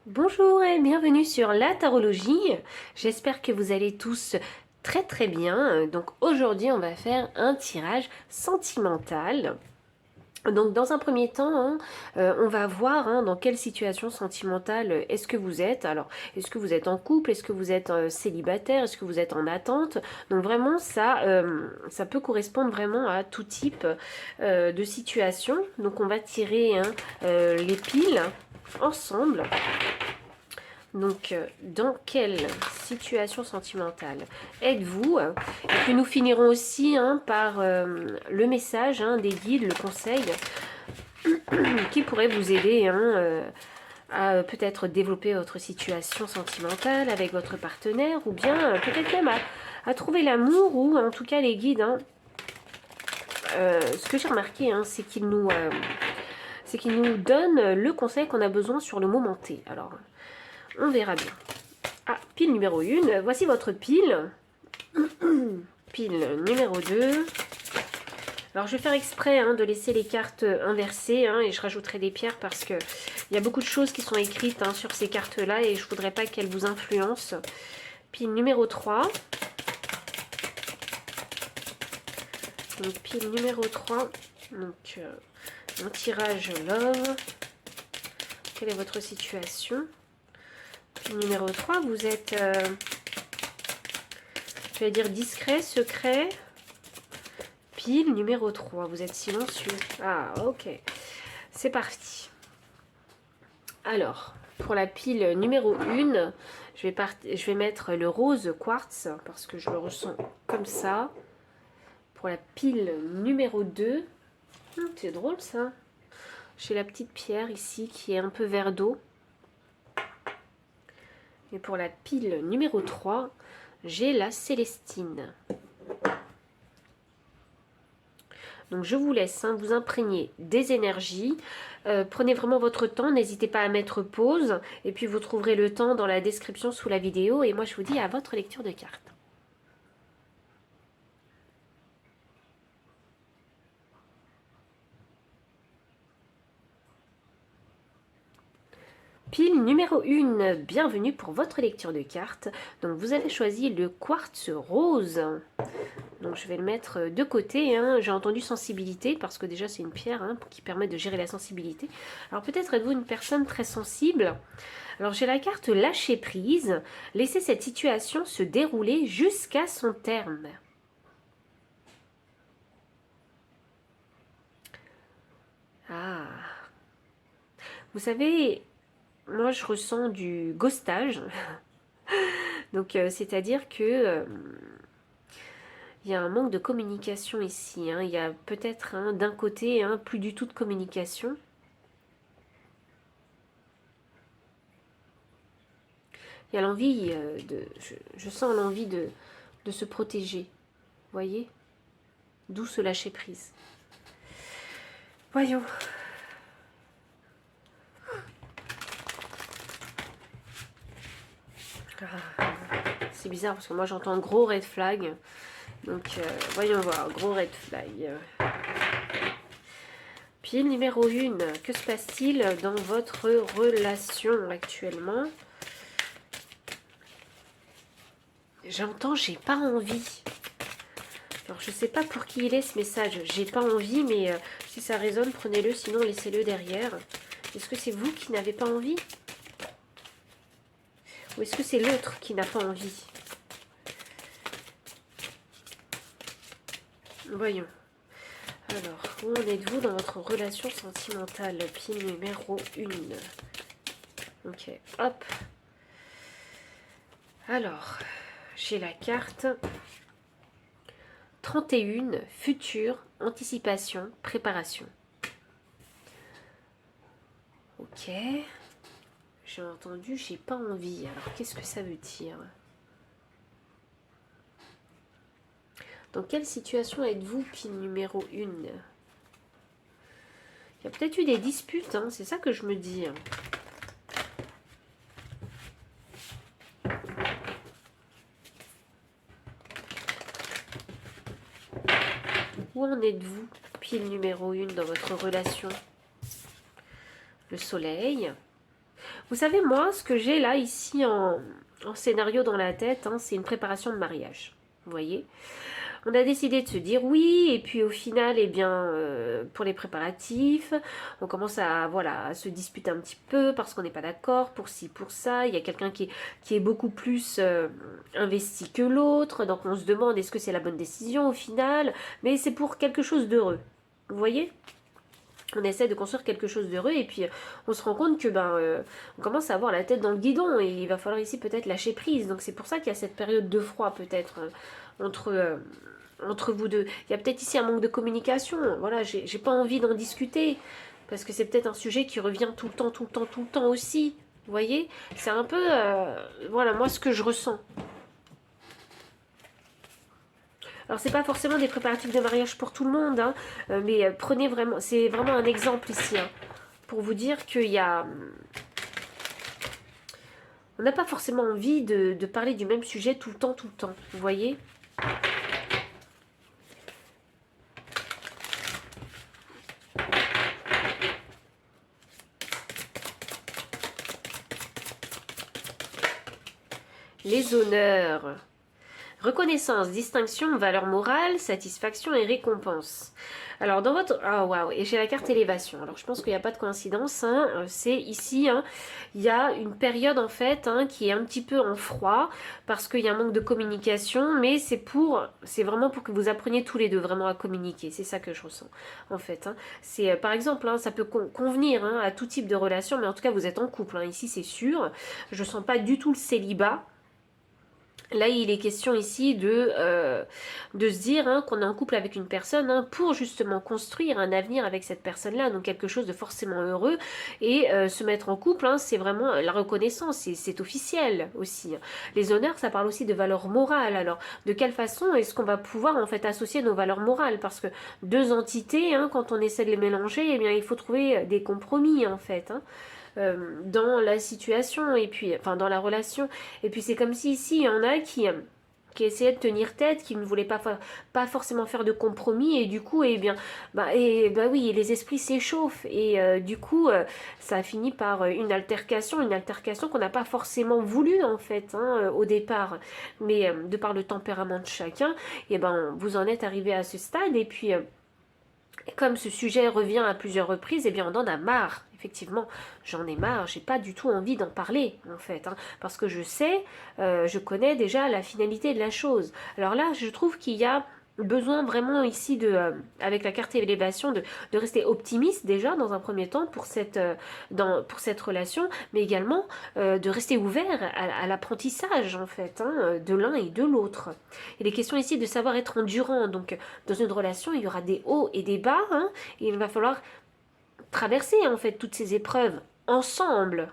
Bonjour et bienvenue sur la tarologie. J'espère que vous allez tous très très bien. Donc aujourd'hui on va faire un tirage sentimental. Donc dans un premier temps, on va voir dans quelle situation sentimentale est-ce que vous êtes. Alors, est-ce que vous êtes en couple? Est-ce que vous êtes célibataire? Est-ce que vous êtes en attente? Donc vraiment, ça peut correspondre vraiment à tout type de situation. Donc on va tirer les piles ensemble. Donc, dans quelle situation sentimentale êtes-vous? Et puis nous finirons aussi par le message des guides, le conseil qui pourrait vous aider à peut-être développer votre situation sentimentale avec votre partenaire ou bien peut-être même à trouver l'amour ou en tout cas les guides. Ce que j'ai remarqué, c'est qu'ils nous donnent le conseil qu'on a besoin sur le moment T. Alors, on verra bien. Ah, pile numéro 1. Voici votre pile. Pile numéro 2. Alors, je vais faire exprès de laisser les cartes inversées et je rajouterai des pierres parce qu'il y a beaucoup de choses qui sont écrites sur ces cartes-là et je ne voudrais pas qu'elles vous influencent. Pile numéro 3. Donc, pile numéro 3. Donc, un tirage love. Quelle est votre situation? Pile numéro 3, vous êtes... je vais dire discret, secret. Pile numéro 3, vous êtes silencieux. Ah, ok. C'est parti. Alors, pour la pile numéro 1, je vais mettre le rose quartz parce que je le ressens comme ça. Pour la pile numéro 2, c'est drôle ça. J'ai la petite pierre ici qui est un peu vert d'eau. Et pour la pile numéro 3, j'ai la célestine. Donc je vous laisse vous imprégner des énergies. Prenez vraiment votre temps, n'hésitez pas à mettre pause. Et puis vous trouverez le temps dans la description sous la vidéo. Et moi je vous dis à votre lecture de cartes. Pile numéro 1, bienvenue pour votre lecture de cartes. Donc vous avez choisi le quartz rose. Donc je vais le mettre de côté. J'ai entendu sensibilité parce que déjà c'est une pierre qui permet de gérer la sensibilité. Alors peut-être êtes-vous une personne très sensible. Alors j'ai la carte lâcher prise. Laissez cette situation se dérouler jusqu'à son terme. Ah. Vous savez, moi je ressens du ghostage. Donc c'est-à-dire que... il y a un manque de communication ici. Il y a peut-être d'un côté plus du tout de communication. Il y a l'envie de... Je sens l'envie de se protéger. Vous voyez? D'où ce lâcher prise. Voyons. C'est bizarre parce que moi j'entends gros red flag. Donc voyons voir. Gros red flag. Pile numéro 1. Que se passe-t-il dans votre relation actuellement? J'entends, j'ai pas envie. Alors je sais pas pour qui il est ce message. J'ai pas envie, mais si ça résonne, prenez-le, sinon laissez-le derrière. Est-ce que c'est vous qui n'avez pas envie? Ou est-ce que c'est l'autre qui n'a pas envie? Voyons. Alors, où en êtes-vous dans votre relation sentimentale? Pile numéro 1. Ok, hop. Alors, j'ai la carte 31, futur, anticipation, préparation. Ok. J'ai entendu, j'ai pas envie. Alors, qu'est-ce que ça veut dire? Dans quelle situation êtes-vous, pile numéro 1? Il y a peut-être eu des disputes, c'est ça que je me dis. Où en êtes-vous, pile numéro 1, dans votre relation? Le soleil. Vous savez, moi, ce que j'ai là, ici, en scénario dans la tête, hein, c'est une préparation de mariage. Vous voyez? On a décidé de se dire oui, et puis au final, eh bien, pour les préparatifs, on commence à, voilà, à se disputer un petit peu parce qu'on n'est pas d'accord pour ci, pour ça. Il y a quelqu'un qui est beaucoup plus investi que l'autre, donc on se demande est-ce que c'est la bonne décision au final, mais c'est pour quelque chose d'heureux. Vous voyez? On essaie de construire quelque chose d'heureux et puis on se rend compte que on commence à avoir la tête dans le guidon et il va falloir ici peut-être lâcher prise. Donc c'est pour ça qu'il y a cette période de froid peut-être entre vous deux. Il y a peut-être ici un manque de communication. Voilà, j'ai pas envie d'en discuter parce que c'est peut-être un sujet qui revient tout le temps, tout le temps, tout le temps aussi. Vous voyez? C'est un peu, voilà, moi ce que je ressens. Alors c'est pas forcément des préparatifs de mariage pour tout le monde, hein, mais prenez vraiment, c'est vraiment un exemple ici, hein, pour vous dire qu'il y a, on n'a pas forcément envie de parler du même sujet tout le temps, vous voyez? Les honneurs. Reconnaissance, distinction, valeur morale, satisfaction et récompense. Alors dans votre... Ah waouh, et j'ai la carte élévation. Alors je pense qu'il n'y a pas de coïncidence. Hein. C'est ici, hein, il y a une période en fait hein, qui est un petit peu en froid parce qu'il y a un manque de communication, mais c'est vraiment pour que vous appreniez tous les deux vraiment à communiquer. C'est ça que je ressens en fait. Hein. C'est par exemple, hein, ça peut convenir hein, à tout type de relation, mais en tout cas vous êtes en couple. Hein, ici c'est sûr. Je sens pas du tout le célibat. Là, il est question ici de se dire hein, qu'on est en couple avec une personne hein, pour justement construire un avenir avec cette personne-là, donc quelque chose de forcément heureux. Et se mettre en couple, hein, c'est vraiment la reconnaissance, c'est officiel aussi. Les honneurs, ça parle aussi de valeurs morales. Alors, de quelle façon est-ce qu'on va pouvoir en fait associer nos valeurs morales? Parce que deux entités, hein, quand on essaie de les mélanger, eh bien, il faut trouver des compromis en fait. Hein. Dans la situation et puis enfin dans la relation et puis c'est comme si ici il y en a qui essayaient de tenir tête, qui ne voulaient pas forcément faire de compromis et du coup eh bien oui les esprits s'échauffent et du coup ça a fini par une altercation qu'on n'a pas forcément voulu en fait hein, au départ mais de par le tempérament de chacun et ben vous en êtes arrivé à ce stade et puis comme ce sujet revient à plusieurs reprises, eh bien on en a marre. Effectivement, j'en ai marre, j'ai pas du tout envie d'en parler en fait, hein, parce que je sais, je connais déjà la finalité de la chose. Alors là, je trouve qu'il y a besoin vraiment ici avec la carte élévation, de rester optimiste déjà dans un premier temps pour pour cette relation, mais également de rester ouvert à l'apprentissage en fait, hein, de l'un et de l'autre. Il est question ici de savoir être endurant, donc dans une relation il y aura des hauts et des bas, hein, et il va falloir traverser en fait toutes ces épreuves ensemble.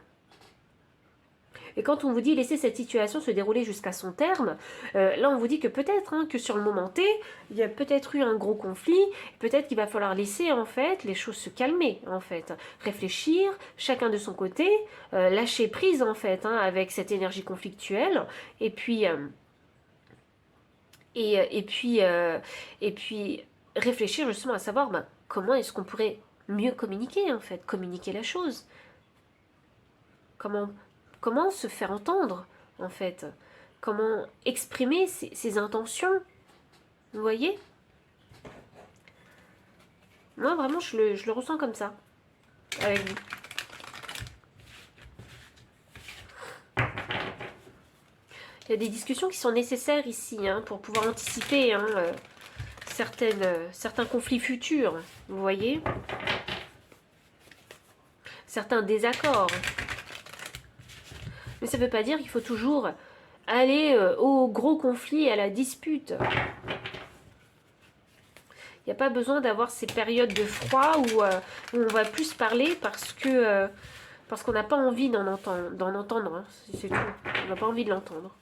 Et quand on vous dit laisser cette situation se dérouler jusqu'à son terme, là on vous dit que peut-être hein, que sur le moment T, il y a peut-être eu un gros conflit, peut-être qu'il va falloir laisser en fait les choses se calmer en fait, réfléchir chacun de son côté, lâcher prise en fait hein, avec cette énergie conflictuelle, et puis et puis réfléchir justement à savoir comment est-ce qu'on pourrait mieux communiquer en fait, communiquer la chose, comment comment se faire entendre, en fait. Comment exprimer ses intentions. Vous voyez? Moi, vraiment, je le ressens comme ça. Avec vous. Il y a des discussions qui sont nécessaires ici, hein, pour pouvoir anticiper hein, certains conflits futurs. Vous voyez? Certains désaccords. Mais ça ne veut pas dire qu'il faut toujours aller au gros conflit, à la dispute. Il n'y a pas besoin d'avoir ces périodes de froid où on va plus parler parce qu'on n'a pas envie d'en entendre. Hein, c'est tout. On n'a pas envie de l'entendre.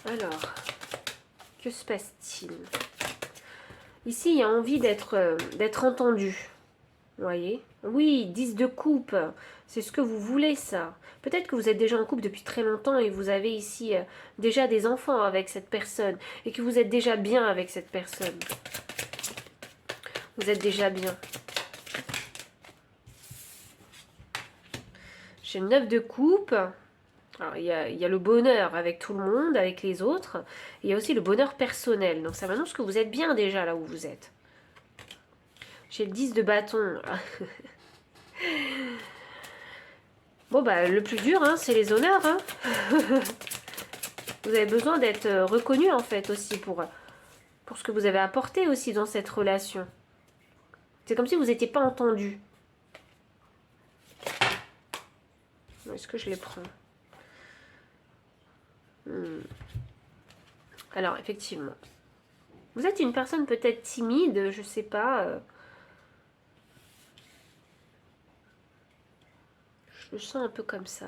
Alors, que se passe-t-il? Ici, il y a envie d'être entendu. Vous voyez? Oui, 10 de coupe. C'est ce que vous voulez, ça. Peut-être que vous êtes déjà en couple depuis très longtemps et vous avez ici déjà des enfants avec cette personne et que vous êtes déjà bien avec cette personne. Vous êtes déjà bien. J'ai le 9 de coupe. Alors, il y a le bonheur avec tout le monde, avec les autres. Et il y a aussi le bonheur personnel. Donc ça m'annonce que vous êtes bien déjà là où vous êtes. J'ai le 10 de bâton. Bon, bah, le plus dur, hein, c'est les honneurs. Hein. Vous avez besoin d'être reconnu, en fait, aussi, pour ce que vous avez apporté aussi dans cette relation. C'est comme si vous n'étiez pas entendu. Est-ce que je les prends? Alors, effectivement. Vous êtes une personne peut-être timide, je sais pas. Je le sens un peu comme ça.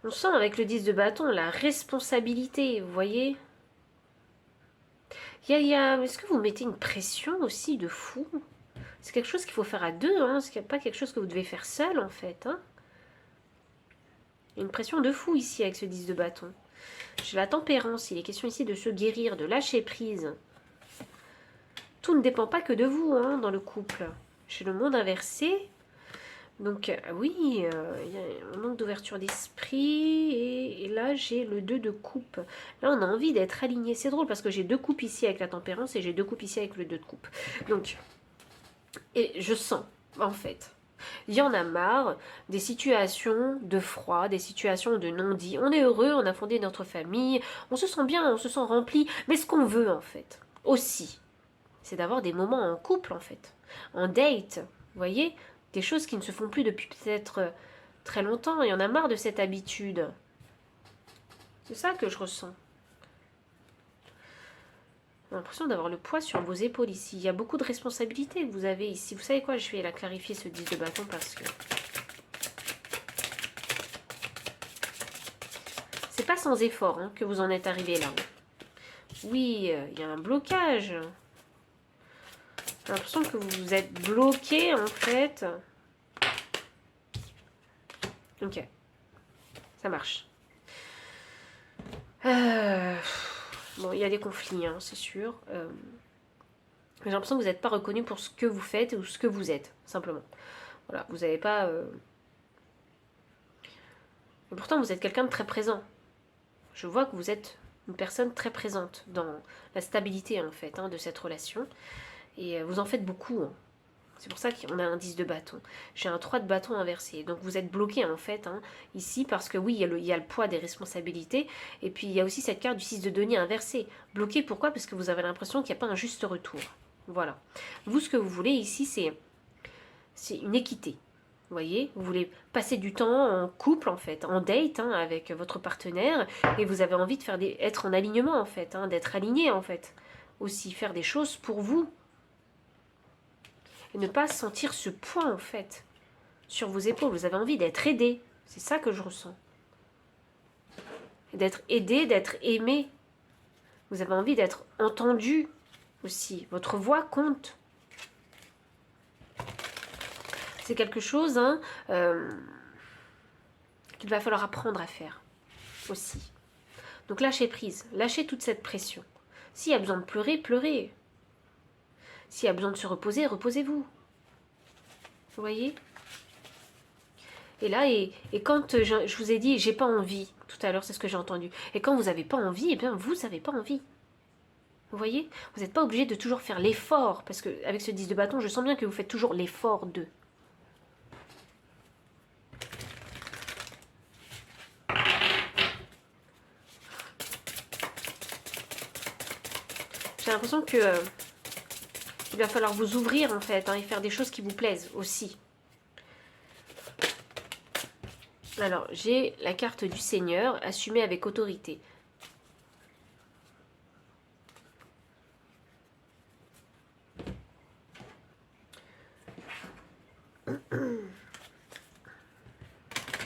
On sent avec le 10 de bâton la responsabilité, vous voyez. Est-ce que vous mettez une pression aussi de fou? C'est quelque chose qu'il faut faire à deux, hein. C'est pas quelque chose que vous devez faire seul, en fait. Hein. Il y a une pression de fou ici avec ce 10 de bâton. J'ai la tempérance. Il est question ici de se guérir, de lâcher prise. Tout ne dépend pas que de vous, hein, dans le couple. J'ai le monde inversé. Donc, oui, il y a un manque d'ouverture d'esprit. Et là, j'ai le 2 de coupe. Là, on a envie d'être aligné. C'est drôle parce que j'ai 2 coupes ici avec la tempérance et j'ai 2 coupes ici avec le 2 de coupe. Donc, et je sens, en fait, il y en a marre des situations de froid, des situations de non-dit. On est heureux, on a fondé notre famille, on se sent bien, on se sent rempli. Mais ce qu'on veut, en fait, aussi, c'est d'avoir des moments en couple, en fait. En date, vous voyez, des choses qui ne se font plus depuis peut-être très longtemps. Il y en a marre de cette habitude. C'est ça que je ressens. J'ai l'impression d'avoir le poids sur vos épaules ici. Il y a beaucoup de responsabilités que vous avez ici. Vous savez quoi? Je vais la clarifier, ce 10 de bâton, parce que c'est pas sans effort, hein, que vous en êtes arrivé là. Oui, il y a un blocage. J'ai l'impression que vous êtes bloqué, en fait. Ok. Ça marche. Bon, il y a des conflits, hein, c'est sûr. J'ai l'impression que vous n'êtes pas reconnu pour ce que vous faites ou ce que vous êtes, simplement. Voilà, vous n'avez pas... Et pourtant, vous êtes quelqu'un de très présent. Je vois que vous êtes une personne très présente dans la stabilité, en fait, hein, de cette relation. Et vous en faites beaucoup. Hein. C'est pour ça qu'on a un 10 de bâton. J'ai un 3 de bâton inversé. Donc vous êtes bloqué, en fait, hein, ici, parce que oui, il y a le poids des responsabilités. Et puis, il y a aussi cette carte du 6 de denier inversé. Bloqué, pourquoi? Parce que vous avez l'impression qu'il n'y a pas un juste retour. Voilà. Vous, ce que vous voulez ici, c'est une équité. Vous voyez, vous voulez passer du temps en couple, en fait, en date, hein, avec votre partenaire, et vous avez envie de être en alignement, en fait, hein, d'être aligné, en fait. Aussi, faire des choses pour vous. Et ne pas sentir ce poids, en fait, sur vos épaules. Vous avez envie d'être aidé. C'est ça que je ressens. D'être aidé, d'être aimé. Vous avez envie d'être entendu aussi. Votre voix compte. C'est quelque chose, hein, qu'il va falloir apprendre à faire aussi. Donc lâchez prise, lâchez toute cette pression. S'il y a besoin de pleurer, pleurez. S'il y a besoin de se reposer, reposez-vous. Vous voyez? Et là, et quand je vous ai dit, j'ai pas envie, tout à l'heure, c'est ce que j'ai entendu. Et quand vous n'avez pas envie, eh bien, vous n'avez pas envie. Vous voyez? Vous n'êtes pas obligé de toujours faire l'effort, parce qu'avec ce 10 de bâton, je sens bien que vous faites toujours l'effort de. J'ai l'impression que il va falloir vous ouvrir, en fait, hein, et faire des choses qui vous plaisent aussi. Alors, j'ai la carte du Seigneur, assumée avec autorité.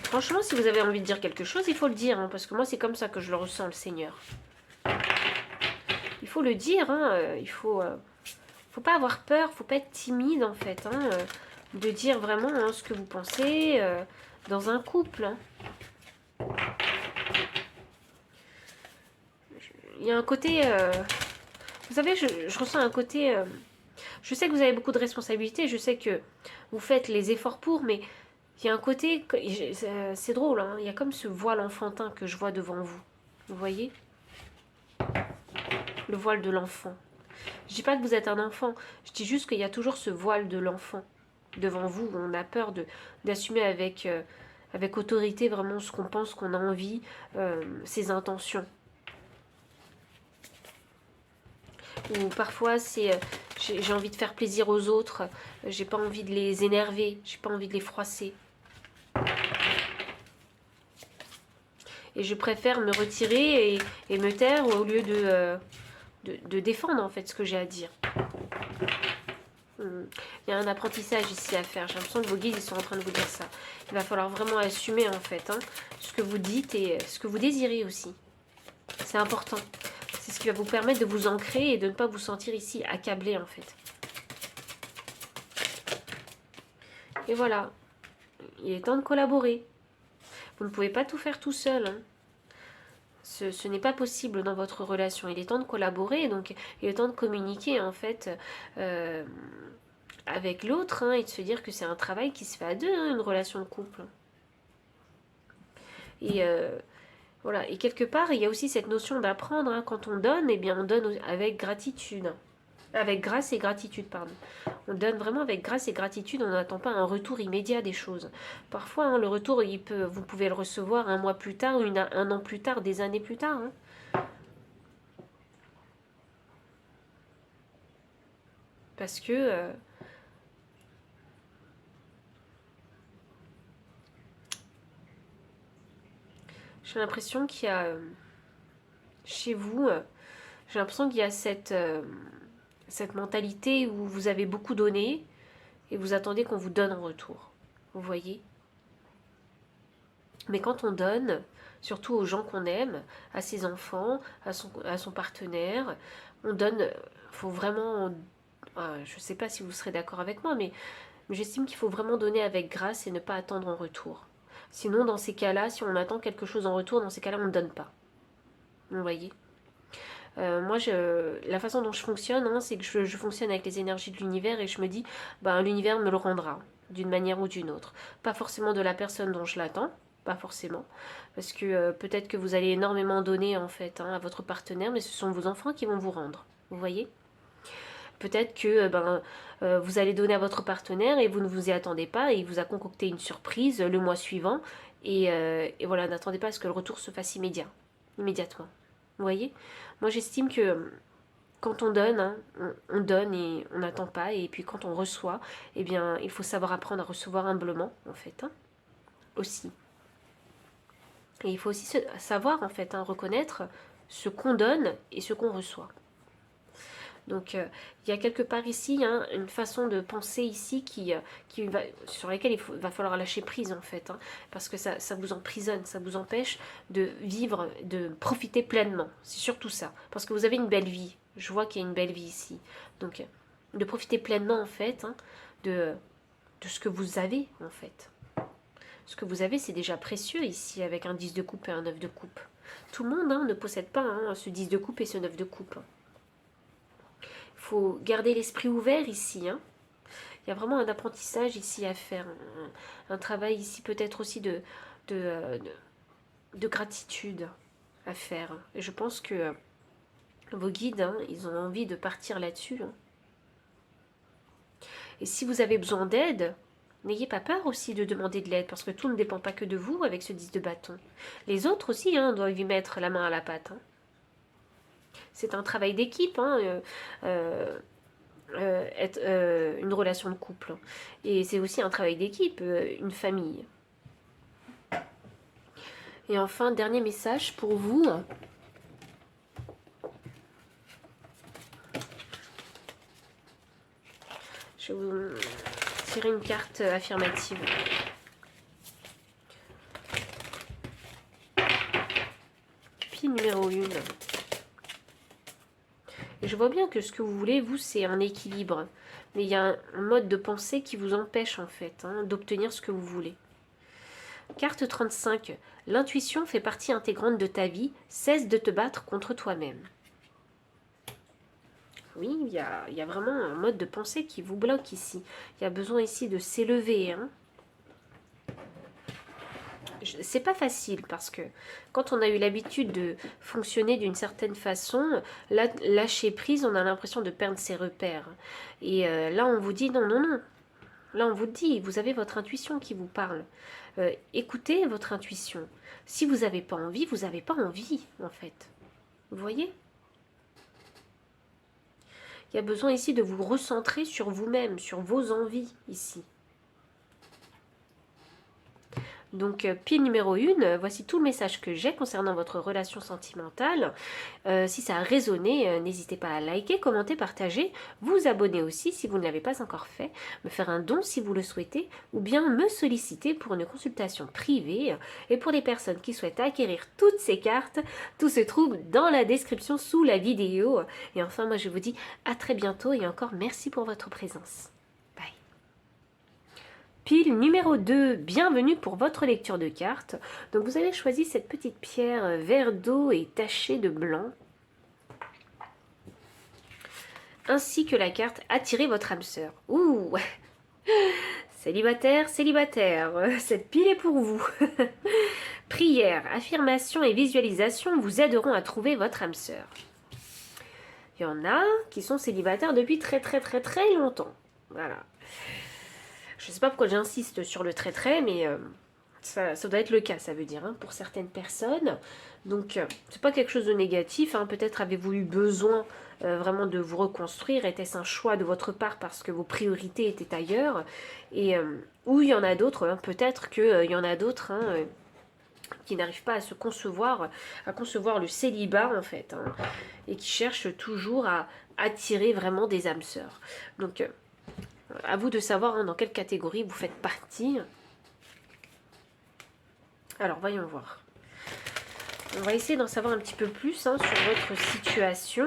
Franchement, si vous avez envie de dire quelque chose, il faut le dire, hein, parce que moi, c'est comme ça que je le ressens, le Seigneur. Il faut le dire, hein, il faut pas avoir peur, il faut pas être timide, en fait. Hein, de dire vraiment hein, ce que vous pensez dans un couple. Hein. Il y a un côté... vous savez, je ressens un côté... je sais que vous avez beaucoup de responsabilités, je sais que vous faites les efforts pour, mais il y a un côté... C'est drôle, hein, il y a comme ce voile enfantin que je vois devant vous. Vous voyez? Le voile de l'enfant. Je dis pas que vous êtes un enfant, je dis juste qu'il y a toujours ce voile de l'enfant devant vous, où on a peur d'assumer avec autorité vraiment ce qu'on pense, qu'on a envie, ses intentions. Ou parfois c'est j'ai envie de faire plaisir aux autres, j'ai pas envie de les énerver, j'ai pas envie de les froisser. Et je préfère me retirer et me taire au lieu de défendre en fait ce que j'ai à dire. Il y a un apprentissage ici à faire. J'ai l'impression que vos guides ils sont en train de vous dire ça. Il va falloir vraiment assumer en fait hein, ce que vous dites et ce que vous désirez aussi. C'est important. C'est ce qui va vous permettre de vous ancrer et de ne pas vous sentir ici accablé en fait. Et voilà. Il est temps de collaborer. Vous ne pouvez pas tout faire tout seul. Hein. Ce n'est pas possible dans votre relation. Il est temps de collaborer, donc il est temps de communiquer en fait avec l'autre hein, et de se dire que c'est un travail qui se fait à deux, hein, une relation de couple. Et voilà. Et quelque part, il y a aussi cette notion d'apprendre. Hein, quand on donne, eh bien, on donne avec gratitude. Avec grâce et gratitude, pardon. On donne vraiment avec grâce et gratitude, on n'attend pas un retour immédiat des choses. Parfois, hein, le retour, vous pouvez le recevoir un mois plus tard, un an plus tard, des années plus tard. Hein. Parce que j'ai l'impression qu'il y a chez vous, j'ai l'impression qu'il y a cette mentalité où vous avez beaucoup donné et vous attendez qu'on vous donne en retour. Vous voyez? Mais quand on donne, surtout aux gens qu'on aime, à ses enfants, à son partenaire, on donne, faut vraiment, je ne sais pas si vous serez d'accord avec moi, mais j'estime qu'il faut vraiment donner avec grâce et ne pas attendre en retour. Sinon, dans ces cas-là, si on attend quelque chose en retour, dans ces cas-là, on ne donne pas. Vous voyez? Moi, la façon dont je fonctionne, hein, c'est que je fonctionne avec les énergies de l'univers et je me dis, ben, l'univers me le rendra d'une manière ou d'une autre. Pas forcément de la personne dont je l'attends, pas forcément, parce que peut-être que vous allez énormément donner en fait hein, à votre partenaire, mais ce sont vos enfants qui vont vous rendre. Vous voyez? Peut-être que vous allez donner à votre partenaire et vous ne vous y attendez pas et il vous a concocté une surprise le mois suivant et voilà, n'attendez pas à ce que le retour se fasse immédiatement. Vous voyez? Moi j'estime que quand on donne, hein, on donne et on n'attend pas et puis quand on reçoit, eh bien il faut savoir apprendre à recevoir humblement en fait, hein, aussi. Et il faut aussi savoir en fait hein, reconnaître ce qu'on donne et ce qu'on reçoit. Donc il y a quelque part ici hein, une façon de penser ici sur laquelle va falloir lâcher prise en fait. Hein, parce que ça vous emprisonne, ça vous empêche de vivre, de profiter pleinement. C'est surtout ça. Parce que vous avez une belle vie. Je vois qu'il y a une belle vie ici. Donc de profiter pleinement en fait hein, de ce que vous avez en fait. Ce que vous avez c'est déjà précieux ici avec un 10 de coupe et un 9 de coupe. Tout le monde hein, ne possède pas hein, ce 10 de coupe et ce 9 de coupe. Il faut garder l'esprit ouvert ici. Hein. Il y a vraiment un apprentissage ici à faire. Un travail ici peut-être aussi de gratitude à faire. Et je pense que vos guides, hein, ils ont envie de partir là-dessus. Hein. Et si vous avez besoin d'aide, n'ayez pas peur aussi de demander de l'aide, parce que tout ne dépend pas que de vous avec ce 10 de bâton. Les autres aussi hein, doivent y mettre la main à la pâte. Hein. C'est un travail d'équipe, hein, être une relation de couple. Et c'est aussi un travail d'équipe, une famille. Et enfin, dernier message pour vous. Je vais vous tirer une carte affirmative. Puis numéro 1. je vois bien que ce que vous voulez, vous, c'est un équilibre. Mais il y a un mode de pensée qui vous empêche, en fait, hein, d'obtenir ce que vous voulez. Carte 35. L'intuition fait partie intégrante de ta vie. Cesse de te battre contre toi-même. Oui, il y a vraiment un mode de pensée qui vous bloque ici. Il y a besoin ici de s'élever, hein. C'est pas facile parce que quand on a eu l'habitude de fonctionner d'une certaine façon, lâcher prise, on a l'impression de perdre ses repères. Et là, on vous dit non, non, non. Là, on vous dit, vous avez votre intuition qui vous parle. Écoutez votre intuition. Si vous n'avez pas envie, vous n'avez pas envie, en fait. Vous voyez ? Il y a besoin ici de vous recentrer sur vous-même, sur vos envies, ici. Donc, pile numéro 1, voici tout le message que j'ai concernant votre relation sentimentale. Si ça a résonné, n'hésitez pas à liker, commenter, partager, vous abonner aussi si vous ne l'avez pas encore fait, me faire un don si vous le souhaitez, ou bien me solliciter pour une consultation privée. Et pour les personnes qui souhaitent acquérir toutes ces cartes, tout se trouve dans la description sous la vidéo. Et enfin, moi je vous dis à très bientôt et encore merci pour votre présence. Pile numéro 2, bienvenue pour votre lecture de cartes. Donc vous avez choisi cette petite pierre vert d'eau et tachée de blanc. Ainsi que la carte attirer votre âme sœur. Ouh, célibataire, célibataire, cette pile est pour vous. Prière, affirmation et visualisation vous aideront à trouver votre âme sœur. Il y en a qui sont célibataires depuis très longtemps. Voilà. Je ne sais pas pourquoi j'insiste sur le très, mais ça doit être le cas, ça veut dire, hein, pour certaines personnes. Donc, c'est pas quelque chose de négatif. Hein. Peut-être avez-vous eu besoin vraiment de vous reconstruire. Était-ce un choix de votre part parce que vos priorités étaient ailleurs? Et ou il y en a d'autres, hein, peut-être qu'il y en a d'autres hein, qui n'arrivent pas à concevoir le célibat, en fait, hein, et qui cherchent toujours à attirer vraiment des âmes sœurs. Donc, à vous de savoir hein, dans quelle catégorie vous faites partie. Alors, voyons voir. On va essayer d'en savoir un petit peu plus hein, sur votre situation.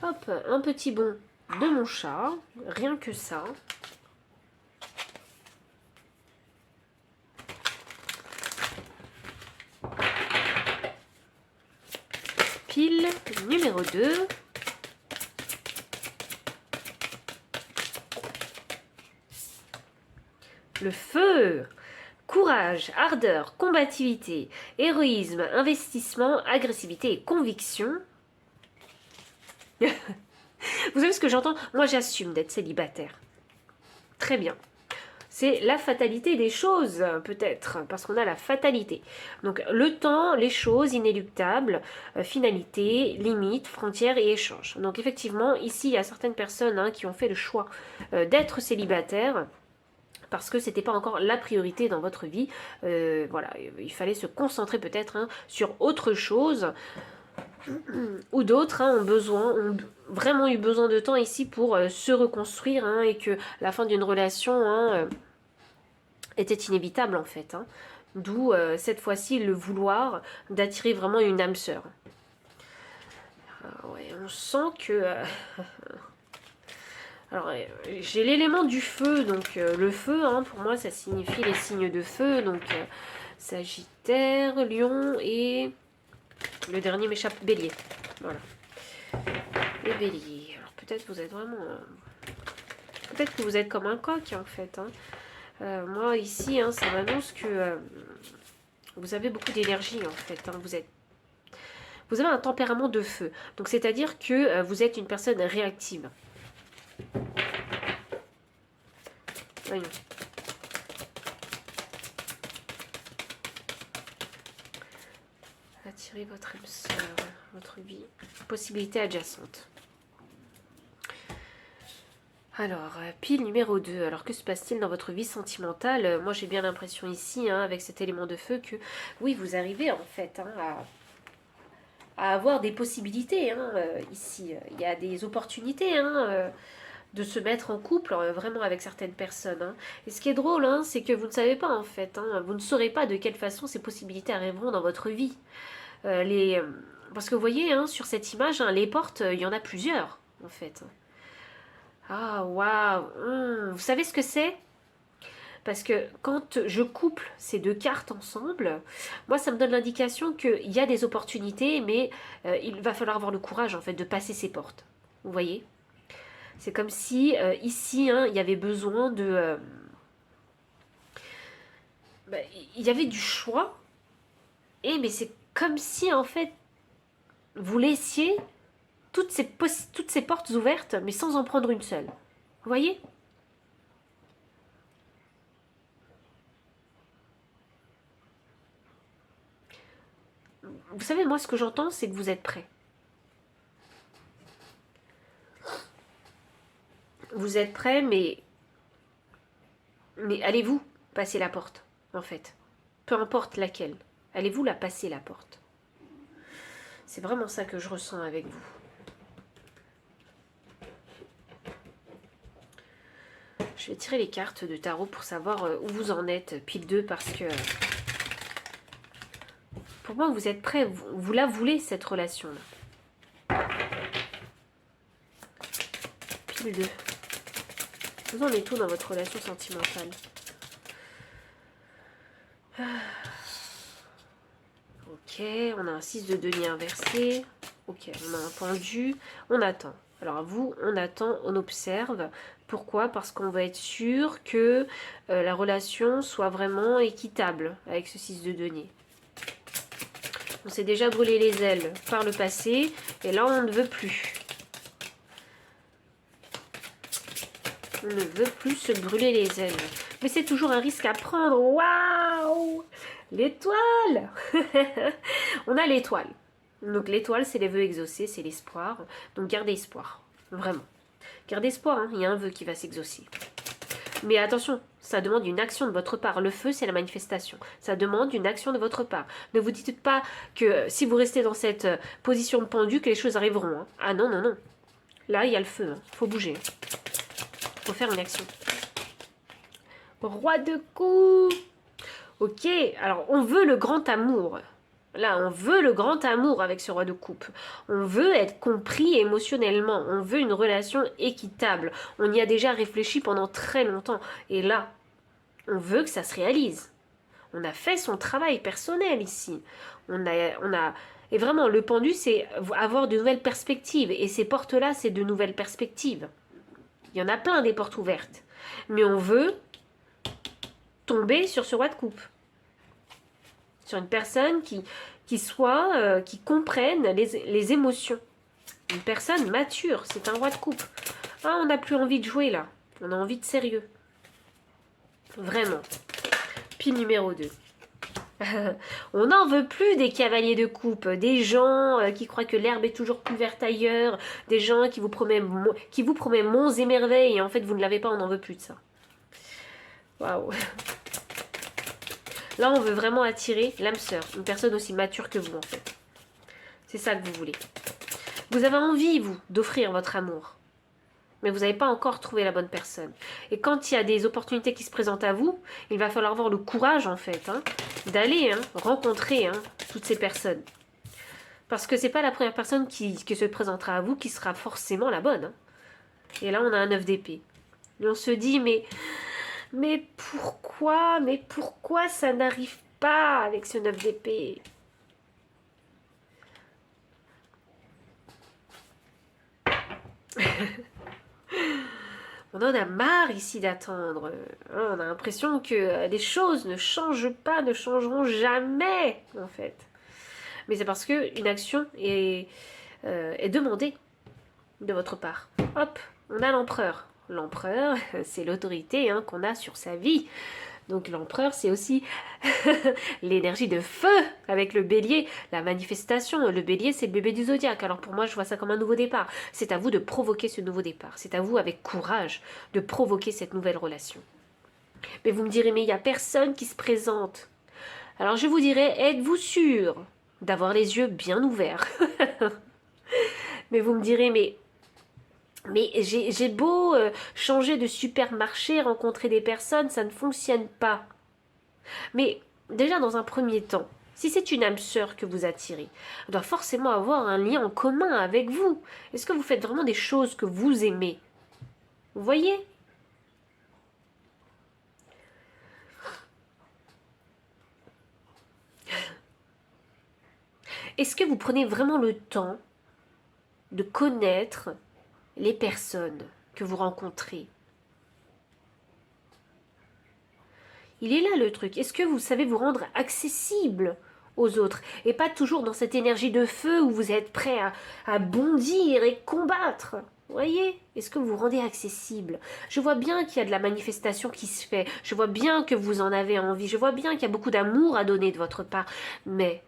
Hop, un petit bond de mon chat. Rien que ça. Pile numéro 2. Le feu. Courage, ardeur, combativité, héroïsme, investissement, agressivité et conviction. Vous savez ce que j'entends? Moi j'assume d'être célibataire. Très bien. C'est la fatalité des choses, peut-être, parce qu'on a la fatalité. Donc, le temps, les choses, inéluctables, finalité, limite, frontières et échanges. Donc, effectivement, ici, il y a certaines personnes hein, qui ont fait le choix d'être célibataires parce que c'était pas encore la priorité dans votre vie. Voilà, il fallait se concentrer peut-être hein, sur autre chose. Ou d'autres hein, ont vraiment eu besoin de temps ici pour se reconstruire hein, et que la fin d'une relation hein, était inévitable en fait. Hein. D'où cette fois-ci le vouloir d'attirer vraiment une âme sœur. Ouais, on sent que... alors, j'ai l'élément du feu, donc le feu, hein, pour moi, ça signifie les signes de feu, donc Sagittaire, Lion et le dernier m'échappe, Bélier. Voilà. Les Béliers. Alors peut-être vous êtes vraiment... peut-être que vous êtes comme un coq, en fait. Hein. Moi, ici, hein, ça m'annonce que vous avez beaucoup d'énergie, en fait. Hein. Vous avez un tempérament de feu. Donc, c'est-à-dire que vous êtes une personne réactive. Voyons. Attirez votre âme sœur, votre vie. Possibilité adjacente. Alors, pile numéro 2. Alors, que se passe-t-il dans votre vie sentimentale? Moi, j'ai bien l'impression ici, hein, avec cet élément de feu, que oui, vous arrivez en fait hein, à avoir des possibilités. Hein, ici, il y a des opportunités. Hein, de se mettre en couple vraiment avec certaines personnes. Hein. Et ce qui est drôle, hein, c'est que vous ne savez pas en fait, hein, vous ne saurez pas de quelle façon ces possibilités arriveront dans votre vie. Parce que vous voyez, hein, sur cette image, hein, les portes, il y en a plusieurs en fait. Ah, waouh, vous savez ce que c'est? Parce que quand je couple ces deux cartes ensemble, moi ça me donne l'indication qu'il y a des opportunités, mais il va falloir avoir le courage en fait de passer ces portes. Vous voyez? C'est comme si ici, hein, il y avait besoin de... il y avait du choix, mais c'est comme si en fait vous laissiez toutes ces portes ouvertes, mais sans en prendre une seule. Vous voyez? Vous savez, moi ce que j'entends, c'est que vous êtes prêts. Vous êtes prêts, mais allez-vous passer la porte, en fait. Peu importe laquelle. Allez-vous la passer, la porte. C'est vraiment ça que je ressens avec vous. Je vais tirer les cartes de tarot pour savoir où vous en êtes, pile 2, parce que... Pour moi, vous êtes prêts. Vous la voulez, cette relation-là. Pile 2. Vous en êtes où dans votre relation sentimentale? Ok, on a un 6 de denier inversé. Ok, on a un pendu. On attend. Alors vous, on attend, on observe. Pourquoi? Parce qu'on va être sûr que la relation soit vraiment équitable avec ce 6 de denier. On s'est déjà brûlé les ailes par le passé. Et là, on ne veut plus. On ne veut plus se brûler les ailes. Mais c'est toujours un risque à prendre. Waouh! L'étoile. On a l'étoile. Donc l'étoile, c'est les vœux exaucés, c'est l'espoir. Donc gardez espoir. Vraiment. Gardez espoir, hein. Il y a un vœu qui va s'exaucer. Mais attention, ça demande une action de votre part. Le feu, c'est la manifestation. Ça demande une action de votre part. Ne vous dites pas que si vous restez dans cette position de pendu, que les choses arriveront. Hein. Ah non, non, non. Là, il y a le feu. Il faut bouger. Il faut faire une action. Roi de coups. Ok, alors on veut le grand amour. Là, on veut le grand amour avec ce roi de coupe. On veut être compris émotionnellement. On veut une relation équitable. On y a déjà réfléchi pendant très longtemps. Et là, on veut que ça se réalise. On a fait son travail personnel ici. Et vraiment, le pendu, c'est avoir de nouvelles perspectives. Et ces portes-là, c'est de nouvelles perspectives. Il y en a plein des portes ouvertes. Mais on veut tomber sur ce roi de coupe. Sur une personne qui comprenne les émotions. Une personne mature, c'est un roi de coupe. Ah, on n'a plus envie de jouer là. On a envie de sérieux. Vraiment. Pile numéro 2. On n'en veut plus des cavaliers de coupe, des gens qui croient que l'herbe est toujours plus verte ailleurs, des gens qui vous promettent monts et merveilles, et en fait vous ne l'avez pas, on n'en veut plus de ça. Waouh. Là, on veut vraiment attirer l'âme sœur, une personne aussi mature que vous, en fait. C'est ça que vous voulez. Vous avez envie, vous, d'offrir votre amour. Mais vous n'avez pas encore trouvé la bonne personne. Et quand il y a des opportunités qui se présentent à vous, il va falloir avoir le courage, en fait, hein, d'aller rencontrer toutes ces personnes. Parce que c'est pas la première personne qui se présentera à vous qui sera forcément la bonne. Hein. Et là, on a un 9 d'épée. Et on se dit, mais pourquoi ça n'arrive pas avec ce 9 d'épée? On en a marre ici d'attendre. On a l'impression que les choses ne changent pas, ne changeront jamais, en fait. Mais c'est parce qu'une action est demandée de votre part. Hop, on a l'empereur. L'empereur, c'est l'autorité qu'on a sur sa vie. Donc l'empereur, c'est aussi l'énergie de feu avec le bélier, la manifestation. Le bélier, c'est le bébé du zodiaque. Alors pour moi, je vois ça comme un nouveau départ. C'est à vous de provoquer ce nouveau départ. C'est à vous, avec courage, de provoquer cette nouvelle relation. Mais vous me direz, mais il n'y a personne qui se présente. Alors je vous dirais, êtes-vous sûr d'avoir les yeux bien ouverts? Mais vous me direz, mais Mais j'ai beau changer de supermarché, rencontrer des personnes, ça ne fonctionne pas. Mais déjà dans un premier temps, si c'est une âme sœur que vous attirez, elle doit forcément avoir un lien en commun avec vous. Est-ce que vous faites vraiment des choses que vous aimez? Vous voyez? Est-ce que vous prenez vraiment le temps de connaître les personnes que vous rencontrez? Il est là le truc. Est-ce que vous savez vous rendre accessible aux autres et pas toujours dans cette énergie de feu où vous êtes prêt à bondir et combattre? Vous voyez? Est-ce que vous vous rendez accessible? Je vois bien qu'il y a de la manifestation qui se fait. Je vois bien que vous en avez envie. Je vois bien qu'il y a beaucoup d'amour à donner de votre part. Mais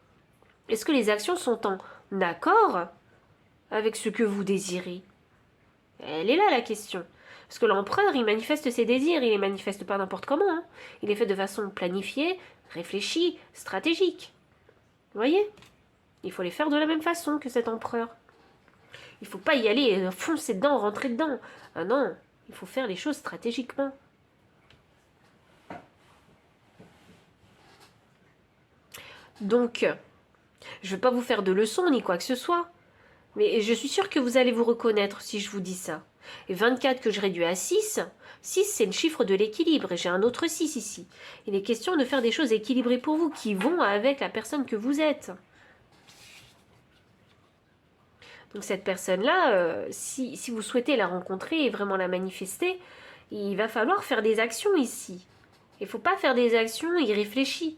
est-ce que les actions sont en accord avec ce que vous désirez? Elle est là la question. Parce que l'empereur, il manifeste ses désirs, il les manifeste pas n'importe comment. Hein. Il les fait de façon planifiée, réfléchie, stratégique. Vous voyez? Il faut les faire de la même façon que cet empereur. Il faut pas y aller foncer dedans, rentrer dedans. Ah non, il faut faire les choses stratégiquement. Donc, je ne vais pas vous faire de leçons ni quoi que ce soit. Mais je suis sûre que vous allez vous reconnaître si je vous dis ça. Et 24 que je réduis à 6, 6 c'est le chiffre de l'équilibre et j'ai un autre 6 ici. Il est question de faire des choses équilibrées pour vous qui vont avec la personne que vous êtes. Donc cette personne-là, si vous souhaitez la rencontrer et vraiment la manifester, il va falloir faire des actions ici. Il ne faut pas faire des actions irréfléchies.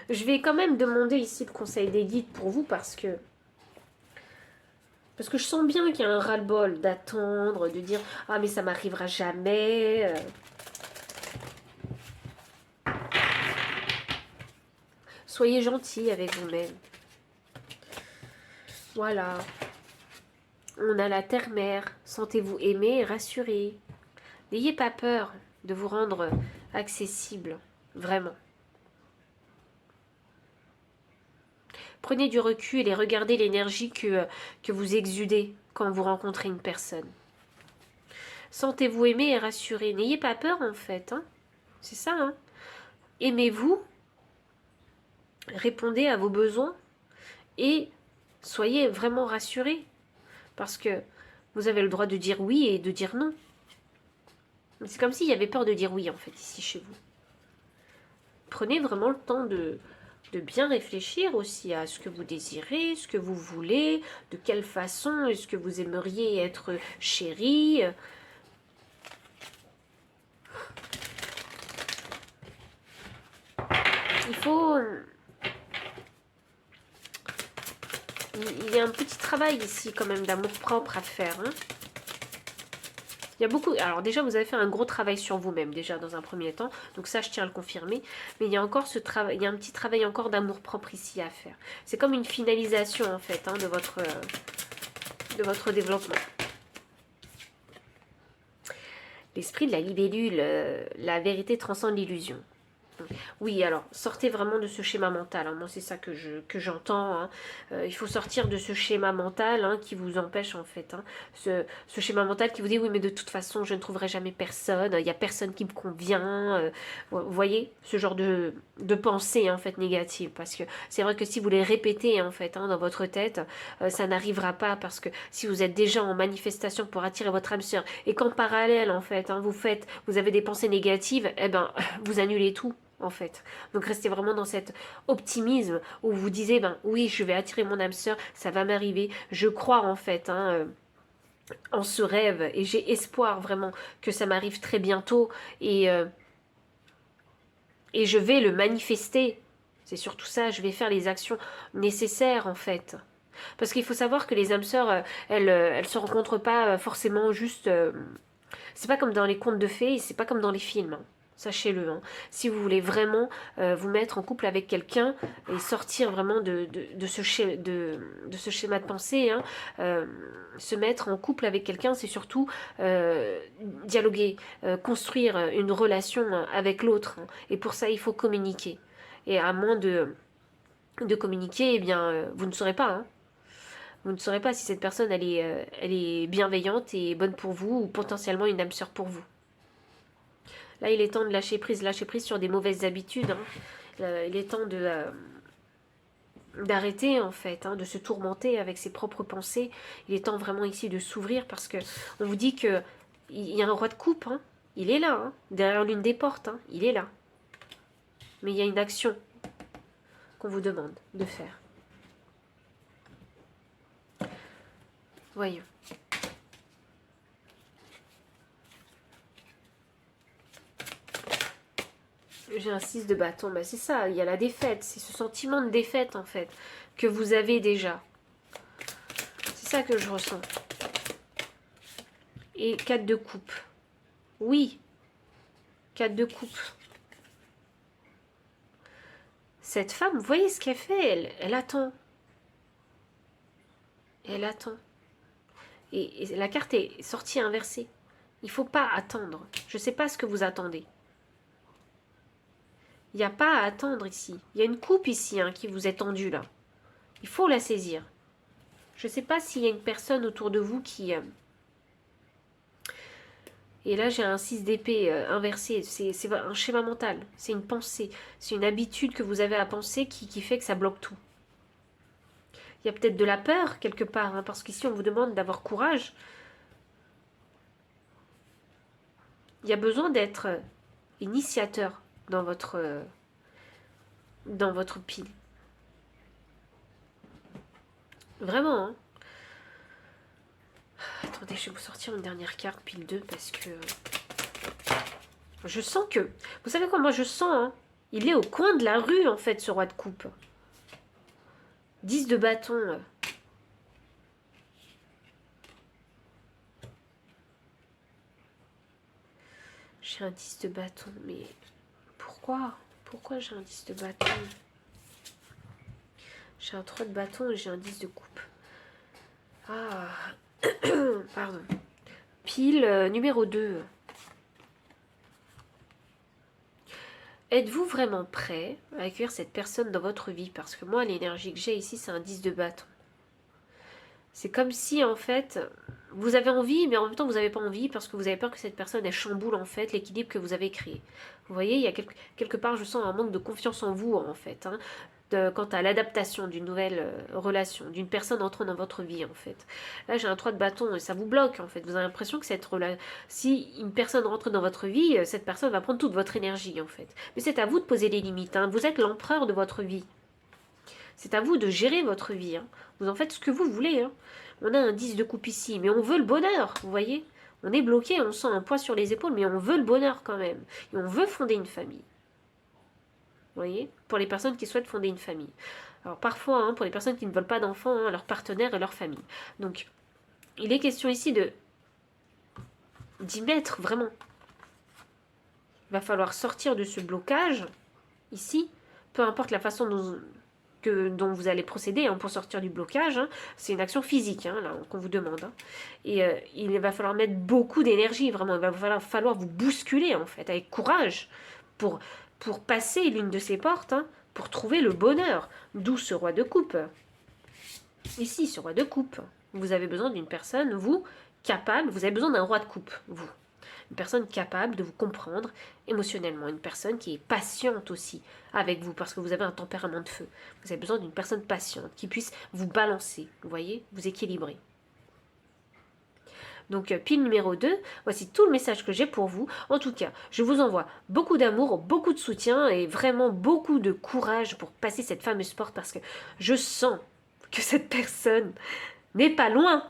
Je vais quand même demander ici le conseil des guides pour vous parce que je sens bien qu'il y a un ras-le-bol d'attendre, de dire « Ah mais ça m'arrivera jamais ». Soyez gentil avec vous-même. Voilà. On a la terre-mère. Sentez-vous aimé et rassuré. N'ayez pas peur de vous rendre accessible. Vraiment. Prenez du recul et regardez l'énergie que vous exudez quand vous rencontrez une personne. Sentez-vous aimé et rassuré. N'ayez pas peur en fait. Hein. C'est ça. Hein. Aimez-vous. Répondez à vos besoins. Et soyez vraiment rassurés. Parce que vous avez le droit de dire oui et de dire non. C'est comme s'il y avait peur de dire oui en fait ici chez vous. Prenez vraiment le temps de bien réfléchir aussi à ce que vous désirez, ce que vous voulez, de quelle façon est-ce que vous aimeriez être chéri. Il faut... Il y a un petit travail ici quand même d'amour propre à faire. Hein. Il y a beaucoup... Alors déjà, vous avez fait un gros travail sur vous-même, déjà, dans un premier temps. Donc ça, je tiens à le confirmer. Mais il y a encore ce travail... Il y a un petit travail encore d'amour-propre ici à faire. C'est comme une finalisation, en fait, hein, de votre développement. L'esprit de la libellule, la vérité transcende l'illusion. Oui, alors, sortez vraiment de ce schéma mental. Hein. Moi, c'est ça que j'entends. Hein. Il faut sortir de ce schéma mental hein, qui vous empêche, en fait. Hein. Ce schéma mental qui vous dit, oui, mais de toute façon, je ne trouverai jamais personne. Il n'y a personne qui me convient. Vous voyez, ce genre de pensée, en fait, négative. Parce que c'est vrai que si vous les répétez, en fait, hein, dans votre tête, ça n'arrivera pas. Parce que si vous êtes déjà en manifestation pour attirer votre âme sœur, et qu'en parallèle, en fait, hein, vous avez des pensées négatives, eh ben, vous annulez tout. En fait. Donc restez vraiment dans cet optimisme où vous disiez, ben oui, je vais attirer mon âme sœur, ça va m'arriver. Je crois en fait hein, en ce rêve et j'ai espoir vraiment que ça m'arrive très bientôt et je vais le manifester. C'est surtout ça, je vais faire les actions nécessaires en fait. Parce qu'il faut savoir que les âmes sœurs, elles se rencontrent pas forcément juste... c'est pas comme dans les contes de fées, c'est pas comme dans les films. Hein. Sachez-le, hein. Si vous voulez vraiment vous mettre en couple avec quelqu'un et sortir vraiment de ce schéma de pensée, hein, se mettre en couple avec quelqu'un, c'est surtout dialoguer, construire une relation avec l'autre. Hein. Et pour ça, il faut communiquer. Et à moins de communiquer, eh bien, vous ne saurez pas. Hein. Vous ne saurez pas si cette personne, elle est bienveillante et bonne pour vous ou potentiellement une âme sœur pour vous. Là, il est temps de lâcher prise sur des mauvaises habitudes. Hein. Il est temps d'arrêter en fait, hein, de se tourmenter avec ses propres pensées. Il est temps vraiment ici de s'ouvrir parce que on vous dit que il y a un roi de coupe, hein. Il est là, hein, derrière l'une des portes, hein, il est là. Mais il y a une action qu'on vous demande de faire. Voyons. J'ai un 6 de bâton, bah c'est ça, il y a la défaite, c'est ce sentiment de défaite en fait, que vous avez déjà. C'est ça que je ressens. Et 4 de coupe. Oui, 4 de coupe. Cette femme, vous voyez ce qu'elle fait, elle attend. Elle attend. Et la carte est sortie inversée. Il ne faut pas attendre. Je ne sais pas ce que vous attendez. Il n'y a pas à attendre ici. Il y a une coupe ici hein, qui vous est tendue là. Il faut la saisir. Je ne sais pas s'il y a une personne autour de vous qui... Et là, j'ai un 6 d'épée inversé. C'est un schéma mental. C'est une pensée. C'est une habitude que vous avez à penser qui fait que ça bloque tout. Il y a peut-être de la peur quelque part, hein, parce qu'ici, on vous demande d'avoir courage. Il y a besoin d'être initiateur dans votre pile. Vraiment, hein. Attendez, je vais vous sortir une dernière carte, pile 2, parce que... Je sens que... Vous savez quoi, moi je sens, hein, il est au coin de la rue, en fait, ce roi de coupe. 10 de bâton. J'ai un 10 de bâton, mais... Pourquoi? Pourquoi j'ai un 10 de bâton? J'ai un 3 de bâton et j'ai un 10 de coupe. Ah... Pardon. Pile numéro 2. Êtes-vous vraiment prêt à accueillir cette personne dans votre vie? Parce que moi, l'énergie que j'ai ici, c'est un 10 de bâton. C'est comme si, en fait, vous avez envie, mais en même temps, vous n'avez pas envie parce que vous avez peur que cette personne, elle chamboule, en fait, l'équilibre que vous avez créé. Vous voyez, il y a quelque part, je sens un manque de confiance en vous, en fait, hein, quant à l'adaptation d'une nouvelle relation, d'une personne entrant dans votre vie, en fait. Là, j'ai un 3 de bâton et ça vous bloque, en fait. Vous avez l'impression que si une personne rentre dans votre vie, cette personne va prendre toute votre énergie, en fait. Mais c'est à vous de poser les limites, hein. Vous êtes l'empereur de votre vie. C'est à vous de gérer votre vie. Hein. Vous en faites ce que vous voulez. Hein. On a un 10 de coupe ici, mais on veut le bonheur, vous voyez. On est bloqué, on sent un poids sur les épaules, mais on veut le bonheur quand même. Et on veut fonder une famille. Vous voyez, pour les personnes qui souhaitent fonder une famille. Alors parfois, hein, pour les personnes qui ne veulent pas d'enfants, hein, leur partenaire et leur famille. Donc, il est question ici d'y mettre vraiment. Il va falloir sortir de ce blocage, ici, peu importe la façon dont vous allez procéder hein, pour sortir du blocage. Hein. C'est une action physique hein, là, qu'on vous demande. Hein. Et il va falloir mettre beaucoup d'énergie, vraiment. Il va falloir vous bousculer, en fait, avec courage, pour passer l'une de ces portes, hein, pour trouver le bonheur. D'où ce roi de coupe. Ici, ce roi de coupe. Vous avez besoin d'une personne, vous, capable, vous avez besoin d'un roi de coupe, vous. Une personne capable de vous comprendre émotionnellement, une personne qui est patiente aussi avec vous, parce que vous avez un tempérament de feu. Vous avez besoin d'une personne patiente, qui puisse vous balancer, vous voyez, vous équilibrer. Donc, pile numéro 2, voici tout le message que j'ai pour vous. En tout cas, je vous envoie beaucoup d'amour, beaucoup de soutien et vraiment beaucoup de courage pour passer cette fameuse porte parce que je sens que cette personne n'est pas loin.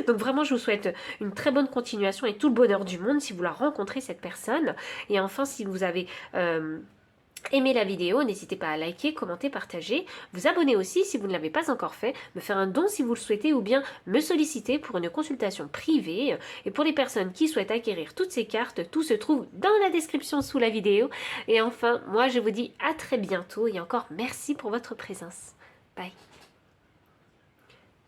Donc vraiment, je vous souhaite une très bonne continuation et tout le bonheur du monde si vous la rencontrez, cette personne. Et enfin, si vous avez aimé la vidéo, n'hésitez pas à liker, commenter, partager. Vous abonner aussi si vous ne l'avez pas encore fait. Me faire un don si vous le souhaitez ou bien me solliciter pour une consultation privée. Et pour les personnes qui souhaitent acquérir toutes ces cartes, tout se trouve dans la description sous la vidéo. Et enfin, moi je vous dis à très bientôt et encore merci pour votre présence. Bye.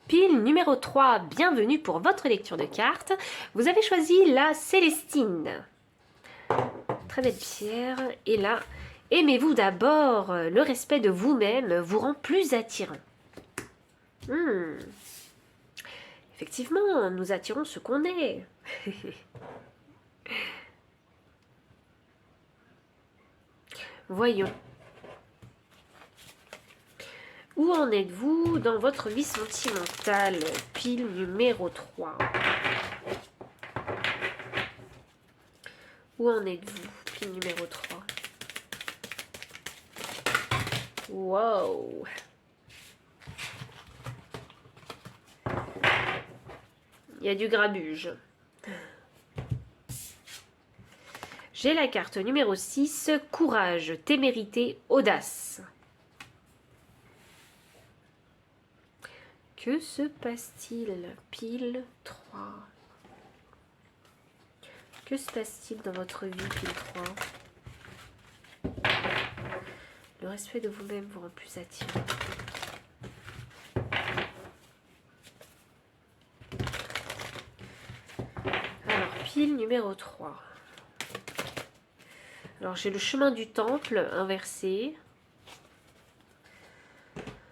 Pile numéro 3, bienvenue pour votre lecture de cartes. Vous avez choisi la Célestine. Très belle pierre. Et là, aimez-vous d'abord. Le respect de vous-même vous rend plus attirant. Hmm. Effectivement, nous attirons ce qu'on est. Voyons. Où en êtes-vous dans votre vie sentimentale? Pile numéro 3. Où en êtes-vous? Pile numéro 3. Wow! Il y a du grabuge. J'ai la carte numéro 6, courage, témérité, audace. Que se passe-t-il? Pile 3. Que se passe-t-il dans votre vie, pile 3? Le respect de vous-même vous rend plus attirant. Alors, pile numéro 3. Alors, j'ai le chemin du temple inversé.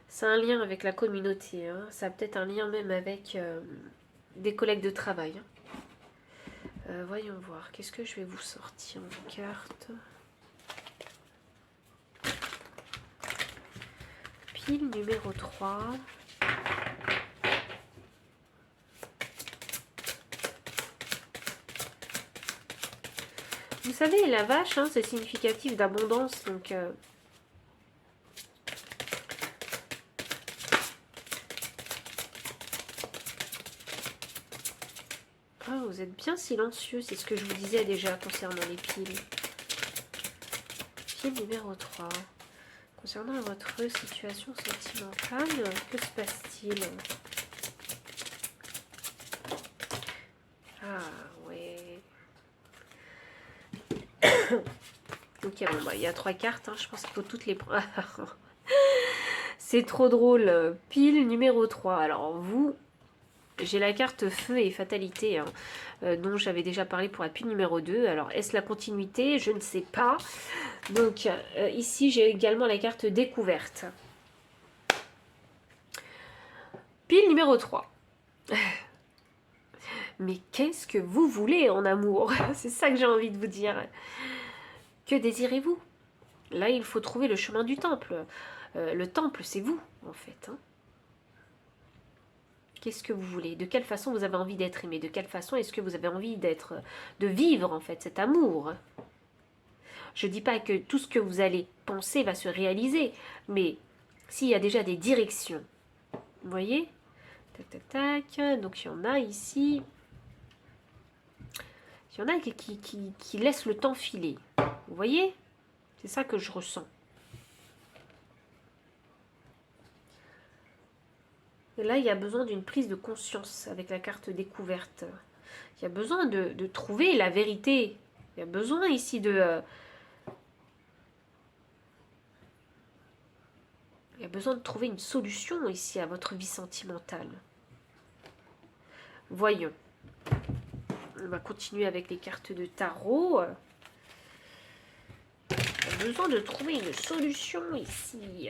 C'est un lien avec la communauté. Hein. Ça a peut-être un lien même avec des collègues de travail. Hein. Voyons voir. Qu'est-ce que je vais vous sortir en carte? Pile numéro 3. Vous savez, la vache, hein, c'est significatif d'abondance. Donc, ah, vous êtes bien silencieux. C'est ce que je vous disais déjà concernant les piles. Pile numéro 3. Concernant votre situation sentimentale, que se passe-t-il? Ah, ouais. Ok, bon, bah, il y a 3 cartes. Hein, je pense qu'il faut toutes les prendre. C'est trop drôle. Pile numéro 3. Alors, vous, j'ai la carte feu et fatalité, hein, dont j'avais déjà parlé pour la pile numéro 2. Alors, est-ce la continuité? Je ne sais pas. Donc, ici, j'ai également la carte découverte. Pile numéro 3. Mais qu'est-ce que vous voulez en amour? C'est ça que j'ai envie de vous dire. Que désirez-vous? Là, il faut trouver le chemin du temple. Le temple, c'est vous, en fait. Hein. Qu'est-ce que vous voulez? De quelle façon vous avez envie d'être aimé? De quelle façon est-ce que vous avez envie de vivre, en fait, cet amour? Je ne dis pas que tout ce que vous allez penser va se réaliser, mais s'il y a déjà des directions, vous voyez? Tac, tac, tac. Donc, il y en a ici. Il y en a qui laissent le temps filer. Vous voyez? C'est ça que je ressens. Et là, il y a besoin d'une prise de conscience avec la carte découverte. Il y a besoin de trouver la vérité. Il y a besoin ici de... il y a besoin de trouver une solution ici à votre vie sentimentale. Voyons. On va continuer avec les cartes de tarot. Il y a besoin de trouver une solution ici.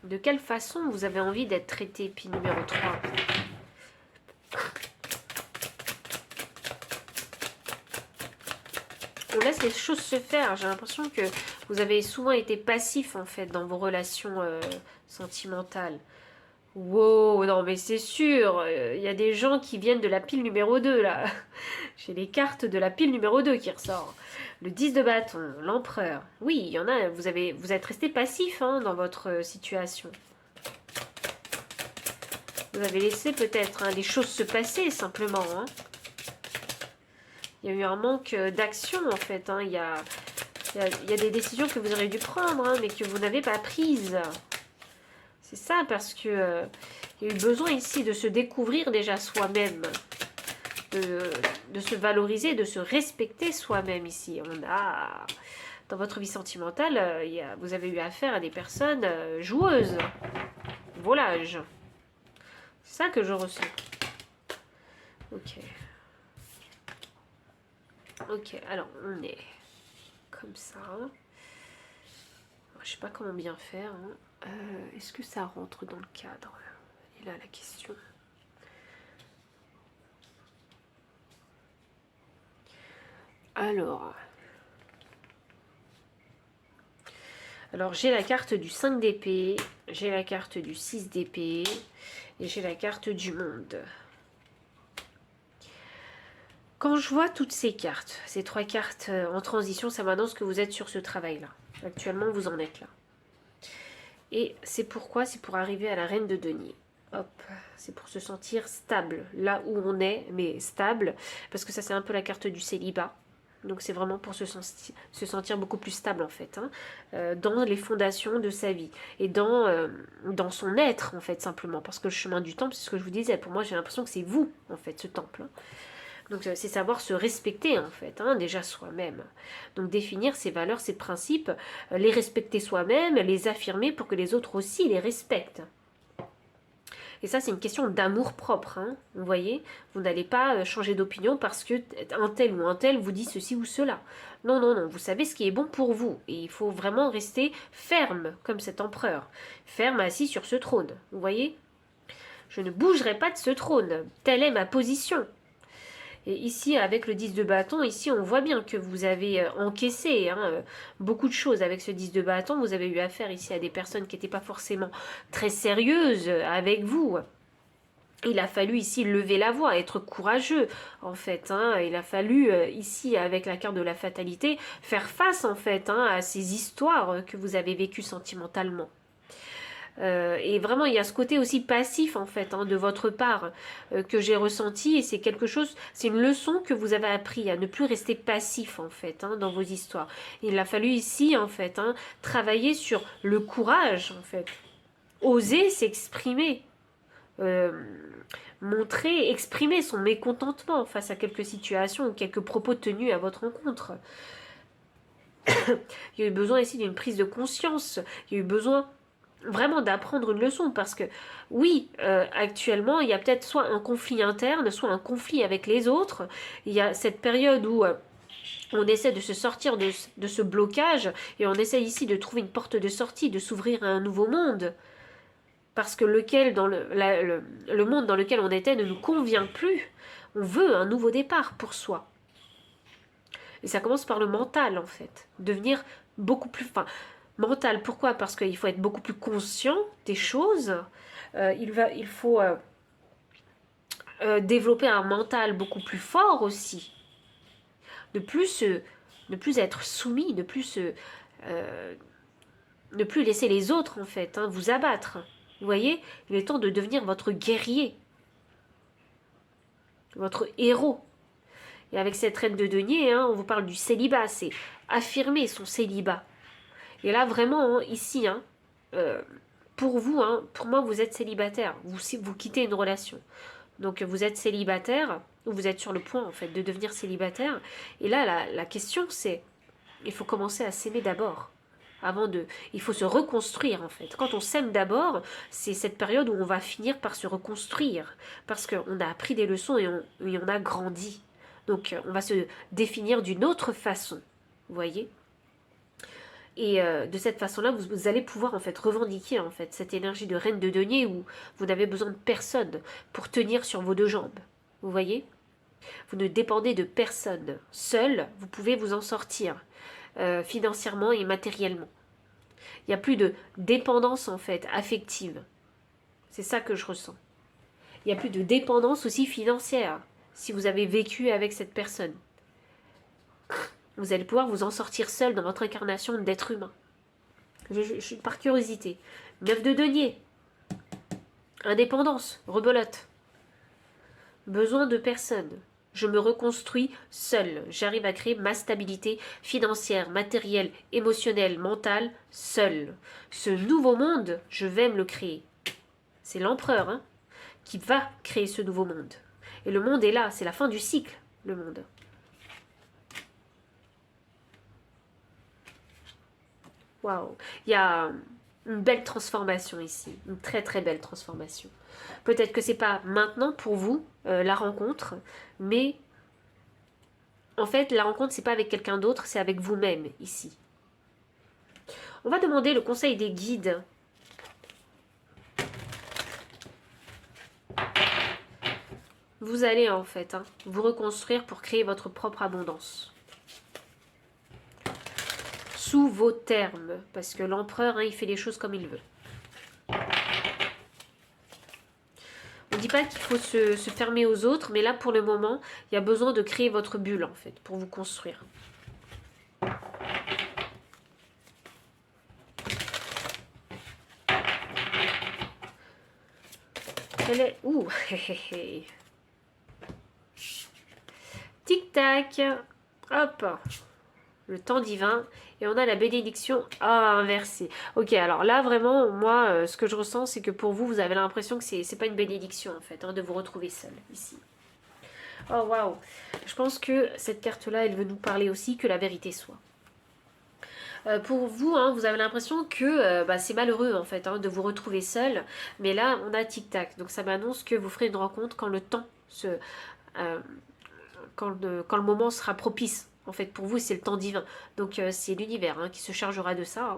De quelle façon vous avez envie d'être traité, puis numéro 3? On laisse les choses se faire. J'ai l'impression que vous avez souvent été passif, en fait, dans vos relations sentimentales. Wow, non mais c'est sûr, il y a des gens qui viennent de la pile numéro 2, là. J'ai les cartes de la pile numéro 2 qui ressort. Le 10 de bâton, l'empereur. Oui, il y en a, vous êtes resté passif hein, dans votre situation. Vous avez laissé peut-être hein, les choses se passer simplement. Hein. Il y a eu un manque d'action en fait. Hein. Il y a des décisions que vous auriez dû prendre, hein, mais que vous n'avez pas prises. C'est ça, parce que il y a eu besoin ici de se découvrir déjà soi-même. De se valoriser, de se respecter soi-même ici. On a, dans votre vie sentimentale, vous avez eu affaire à des personnes joueuses, volage. C'est ça que je ressens. Ok. Ok, alors on est comme ça. Alors, je sais pas comment bien faire. Hein. Est-ce que ça rentre dans le cadre? Et là la question. Alors j'ai la carte du 5 d'épée, j'ai la carte du 6 d'épée et j'ai la carte du monde. Quand je vois toutes ces cartes, ces 3 cartes en transition, ça m'annonce que vous êtes sur ce travail-là. Actuellement, vous en êtes là. Et c'est pourquoi? C'est pour arriver à la reine de denier. Hop, c'est pour se sentir stable, là où on est, mais stable, parce que ça c'est un peu la carte du célibat. Donc c'est vraiment pour se sentir beaucoup plus stable en fait, hein, dans les fondations de sa vie et dans son être en fait simplement. Parce que le chemin du temple, c'est ce que je vous disais, pour moi j'ai l'impression que c'est vous en fait ce temple. Hein. Donc c'est savoir se respecter en fait, hein, déjà soi-même. Donc définir ses valeurs, ses principes, les respecter soi-même, les affirmer pour que les autres aussi les respectent. Et ça, c'est une question d'amour propre, hein, vous voyez. Vous n'allez pas changer d'opinion parce que un tel ou un tel vous dit ceci ou cela. Non, non, non, vous savez ce qui est bon pour vous. Et il faut vraiment rester ferme, comme cet empereur. Ferme assis sur ce trône, vous voyez. Je ne bougerai pas de ce trône. Telle est ma position. Et ici, avec le 10 de bâton, ici, on voit bien que vous avez encaissé hein, beaucoup de choses avec ce 10 de bâton. Vous avez eu affaire ici à des personnes qui n'étaient pas forcément très sérieuses avec vous. Il a fallu ici lever la voix, être courageux en fait. Hein. Il a fallu ici, avec la carte de la fatalité, faire face en fait hein, à ces histoires que vous avez vécues sentimentalement. Et vraiment, il y a ce côté aussi passif en fait hein, de votre part que j'ai ressenti et c'est quelque chose, c'est une leçon que vous avez appris à ne plus rester passif en fait hein, dans vos histoires. Il a fallu ici en fait hein, travailler sur le courage en fait, oser s'exprimer, montrer, exprimer son mécontentement face à quelques situations ou quelques propos tenus à votre rencontre. Il y a eu besoin ici d'une prise de conscience, il y a eu besoin vraiment d'apprendre une leçon parce que oui, actuellement il y a peut-être soit un conflit interne, soit un conflit avec les autres. Il y a cette période où on essaie de se sortir de ce blocage et on essaie ici de trouver une porte de sortie, de s'ouvrir à un nouveau monde. Parce que le monde dans lequel on était ne nous convient plus. On veut un nouveau départ pour soi. Et ça commence par le mental en fait. Devenir beaucoup plus... Enfin, mental, pourquoi? Parce qu'il faut être beaucoup plus conscient des choses. Il faut développer un mental beaucoup plus fort aussi. Ne plus être soumis, ne plus laisser les autres en fait hein, vous abattre. Vous voyez, il est temps de devenir votre guerrier, votre héros. Et avec cette reine de denier, hein, on vous parle du célibat, c'est affirmer son célibat. Et là, vraiment, hein, ici, hein, pour vous, hein, pour moi, vous êtes célibataire. Vous quittez une relation. Donc, vous êtes célibataire, ou vous êtes sur le point, en fait, de devenir célibataire. Et là, la question, c'est, il faut commencer à s'aimer d'abord. Il faut se reconstruire, en fait. Quand on s'aime d'abord, c'est cette période où on va finir par se reconstruire. Parce qu'on a appris des leçons et on a grandi. Donc, on va se définir d'une autre façon. Vous voyez ? Et de cette façon-là, vous allez pouvoir en fait revendiquer en fait cette énergie de reine de denier où vous n'avez besoin de personne pour tenir sur vos 2 jambes. Vous voyez? Vous ne dépendez de personne. Seul, vous pouvez vous en sortir financièrement et matériellement. Il n'y a plus de dépendance en fait affective. C'est ça que je ressens. Il n'y a plus de dépendance aussi financière si vous avez vécu avec cette personne. Vous allez pouvoir vous en sortir seul dans votre incarnation d'être humain. Par curiosité. 9 de denier. Indépendance. Rebelote. Besoin de personne. Je me reconstruis seul. J'arrive à créer ma stabilité financière, matérielle, émotionnelle, mentale, seul. Ce nouveau monde, je vais me le créer. C'est l'empereur hein, qui va créer ce nouveau monde. Et le monde est là. C'est la fin du cycle, le monde. Waouh. Il y a une belle transformation ici, une très très belle transformation. Peut-être que c'est pas maintenant pour vous la rencontre, mais en fait la rencontre c'est pas avec quelqu'un d'autre, c'est avec vous-même ici. On va demander le conseil des guides. Vous allez en fait vous reconstruire pour créer votre propre abondance. Sous vos termes, parce que l'empereur, il fait les choses comme il veut. On ne dit pas qu'il faut se fermer aux autres, mais là, pour le moment, il y a besoin de créer votre bulle, en fait, pour vous construire. Elle est... Ouh, tic-tac. Hop. Le temps divin. Et on a la bénédiction inversée. Ok, alors là, vraiment, moi, ce que je ressens, c'est que pour vous, vous avez l'impression que c'est pas une bénédiction, en fait, de vous retrouver seul, ici. Oh, waouh. Je pense que cette carte-là, elle veut nous parler aussi que la vérité soit. Pour vous, vous avez l'impression que c'est malheureux, en fait, de vous retrouver seul. Mais là, on a tic-tac. Donc, ça m'annonce que vous ferez une rencontre quand le temps quand le moment sera propice. En fait, pour vous, c'est le temps divin. Donc, c'est l'univers qui se chargera de ça.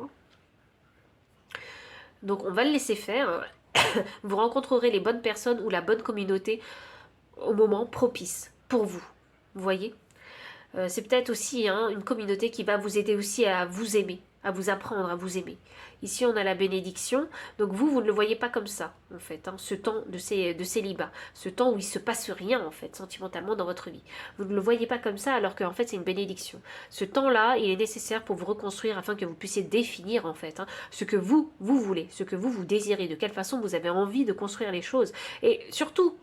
Donc, on va le laisser faire. Vous rencontrerez les bonnes personnes ou la bonne communauté au moment propice pour vous. Vous voyez ? C'est peut-être aussi une communauté qui va vous aider aussi à vous aimer, à vous apprendre à vous aimer. Ici, on a la bénédiction. Donc vous ne le voyez pas comme ça, en fait, ce temps de célibat, ce temps où il ne se passe rien, en fait, sentimentalement dans votre vie. Vous ne le voyez pas comme ça, alors qu'en fait, c'est une bénédiction. Ce temps-là, il est nécessaire pour vous reconstruire afin que vous puissiez définir, en fait, ce que vous voulez, ce que vous désirez, de quelle façon vous avez envie de construire les choses. Et surtout,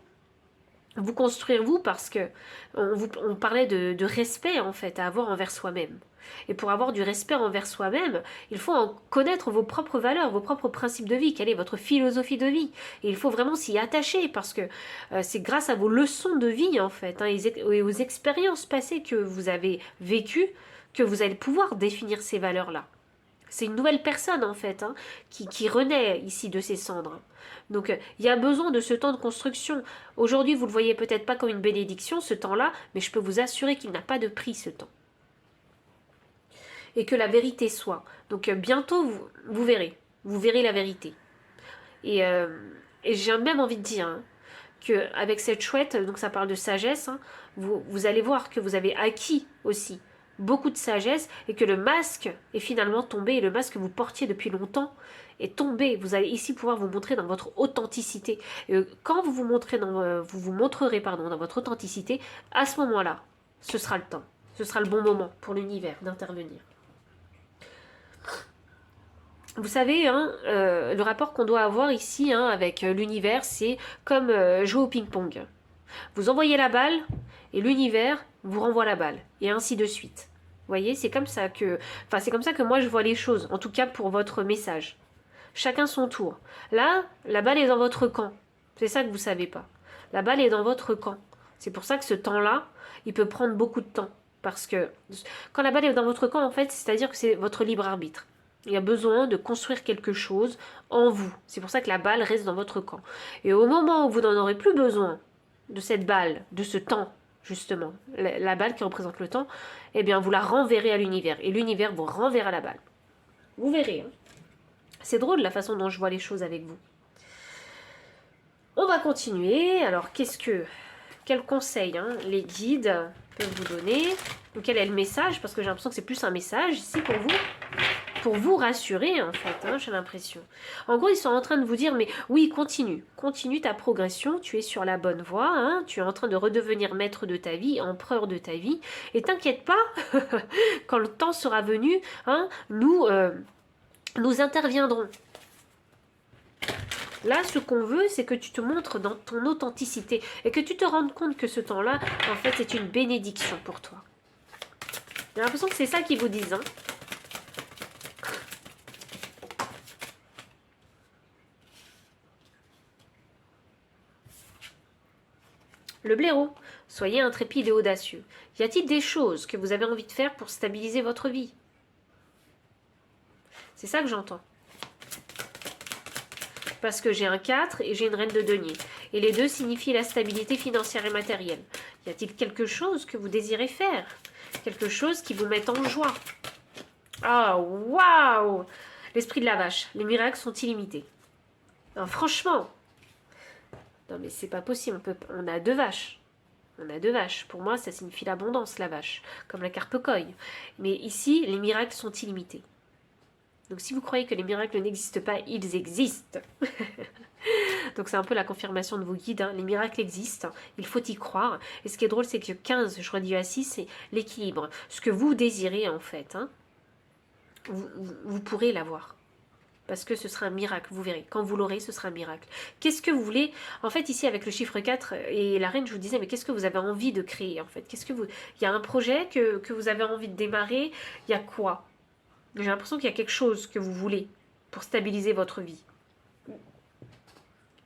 vous construire vous parce que on parlait de respect en fait à avoir envers soi-même. Et pour avoir du respect envers soi-même, il faut en connaître vos propres valeurs, vos propres principes de vie, quelle est votre philosophie de vie. Et il faut vraiment s'y attacher parce que c'est grâce à vos leçons de vie en fait, et aux expériences passées que vous avez vécues que vous allez pouvoir définir ces valeurs-là. C'est une nouvelle personne en fait qui renaît ici de ses cendres. Donc il y a besoin de ce temps de construction. Aujourd'hui vous ne le voyez peut-être pas comme une bénédiction ce temps-là, mais je peux vous assurer qu'il n'a pas de prix ce temps. Et que la vérité soit. Donc bientôt vous verrez la vérité. Et j'ai même envie de dire qu'avec cette chouette, donc ça parle de sagesse, vous allez voir que vous avez acquis aussi beaucoup de sagesse et que le masque est finalement tombé et le masque que vous portiez depuis longtemps est tombé. Vous allez ici pouvoir vous montrer dans votre authenticité. Et quand vous vous montrerez dans votre authenticité, à ce moment-là, ce sera le temps. Ce sera le bon moment pour l'univers d'intervenir. Vous savez, le rapport qu'on doit avoir ici avec l'univers, c'est comme jouer au ping-pong. Vous envoyez la balle et l'univers vous renvoie la balle. Et ainsi de suite. Vous voyez, c'est comme ça que moi je vois les choses, en tout cas pour votre message. Chacun son tour. Là, la balle est dans votre camp. C'est ça que vous ne savez pas. La balle est dans votre camp. C'est pour ça que ce temps-là, il peut prendre beaucoup de temps. Parce que quand la balle est dans votre camp, en fait, c'est-à-dire que c'est votre libre arbitre. Il y a besoin de construire quelque chose en vous. C'est pour ça que la balle reste dans votre camp. Et au moment où vous n'en aurez plus besoin de cette balle, de ce temps, justement, la balle qui représente le temps, eh bien, vous la renverrez à l'univers. Et l'univers vous renverra la balle. Vous verrez. C'est drôle la façon dont je vois les choses avec vous. On va continuer. Alors, quel conseil les guides peuvent vous donner? Donc, quel est le message? Parce que j'ai l'impression que c'est plus un message ici pour vous rassurer en fait, j'ai l'impression. En gros, ils sont en train de vous dire, mais oui, continue ta progression, tu es sur la bonne voie, tu es en train de redevenir maître de ta vie, empereur de ta vie, et t'inquiète pas, quand le temps sera venu, nous interviendrons. Là, ce qu'on veut, c'est que tu te montres dans ton authenticité et que tu te rendes compte que ce temps-là, en fait, c'est une bénédiction pour toi. J'ai l'impression que c'est ça qu'ils vous disent, Le blaireau, soyez intrépide et audacieux. Y a-t-il des choses que vous avez envie de faire pour stabiliser votre vie? C'est ça que j'entends. Parce que j'ai un 4 et j'ai une reine de denier. Et les deux signifient la stabilité financière et matérielle. Y a-t-il quelque chose que vous désirez faire? Quelque chose qui vous mette en joie? Ah, waouh! L'esprit de la vache. Les miracles sont illimités. Non, franchement. Non, mais c'est pas possible. On a deux vaches. On a deux vaches. Pour moi, ça signifie l'abondance, la vache. Comme la carpe cogne. Mais ici, les miracles sont illimités. Donc si vous croyez que les miracles n'existent pas, ils existent. Donc c'est un peu la confirmation de vos guides. Hein. Les miracles existent, il faut y croire. Et ce qui est drôle, c'est que 15, je redis à 6, c'est l'équilibre. Ce que vous désirez en fait, hein, vous pourrez l'avoir. Parce que ce sera un miracle, vous verrez. Quand vous l'aurez, ce sera un miracle. Qu'est-ce que vous voulez? En fait, ici, avec le chiffre 4 et la reine, je vous disais, mais qu'est-ce que vous avez envie de créer, en fait? Il y a un projet que vous avez envie de démarrer? Il y a quoi? J'ai l'impression qu'il y a quelque chose que vous voulez pour stabiliser votre vie.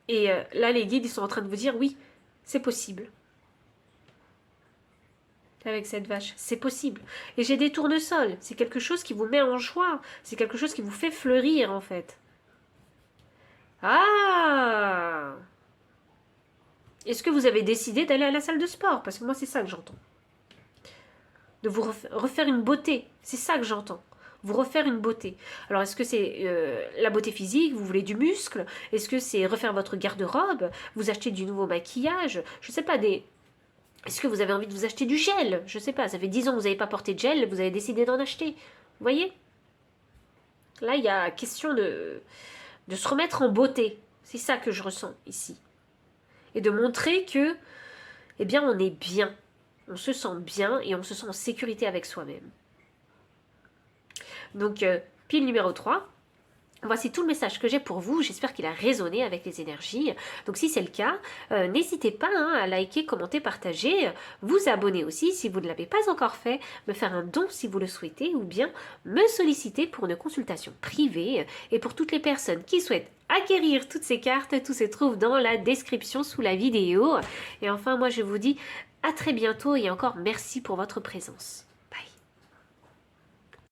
Et là, les guides, ils sont en train de vous dire, oui, c'est possible. Avec cette vache, c'est possible. Et j'ai des tournesols. C'est quelque chose qui vous met en joie. C'est quelque chose qui vous fait fleurir, en fait. Ah! Est-ce que vous avez décidé d'aller à la salle de sport? Parce que moi, c'est ça que j'entends. De vous refaire une beauté. C'est ça que j'entends. Vous refaire une beauté. Alors, est-ce que c'est la beauté physique? Vous voulez du muscle? Est-ce que c'est refaire votre garde-robe? Vous acheter du nouveau maquillage? Je sais pas, Est-ce que vous avez envie de vous acheter du gel? Je sais pas, ça fait 10 ans que vous n'avez pas porté de gel, vous avez décidé d'en acheter. Vous voyez? Là, il y a question de se remettre en beauté. C'est ça que je ressens ici. Et de montrer que, eh bien, on est bien. On se sent bien et on se sent en sécurité avec soi-même. Donc, pile numéro 3. Voici tout le message que j'ai pour vous. J'espère qu'il a résonné avec les énergies. Donc si c'est le cas, n'hésitez pas à liker, commenter, partager, vous abonner aussi si vous ne l'avez pas encore fait, me faire un don si vous le souhaitez ou bien me solliciter pour une consultation privée. Et pour toutes les personnes qui souhaitent acquérir toutes ces cartes, tout se trouve dans la description sous la vidéo. Et enfin, moi je vous dis à très bientôt et encore merci pour votre présence.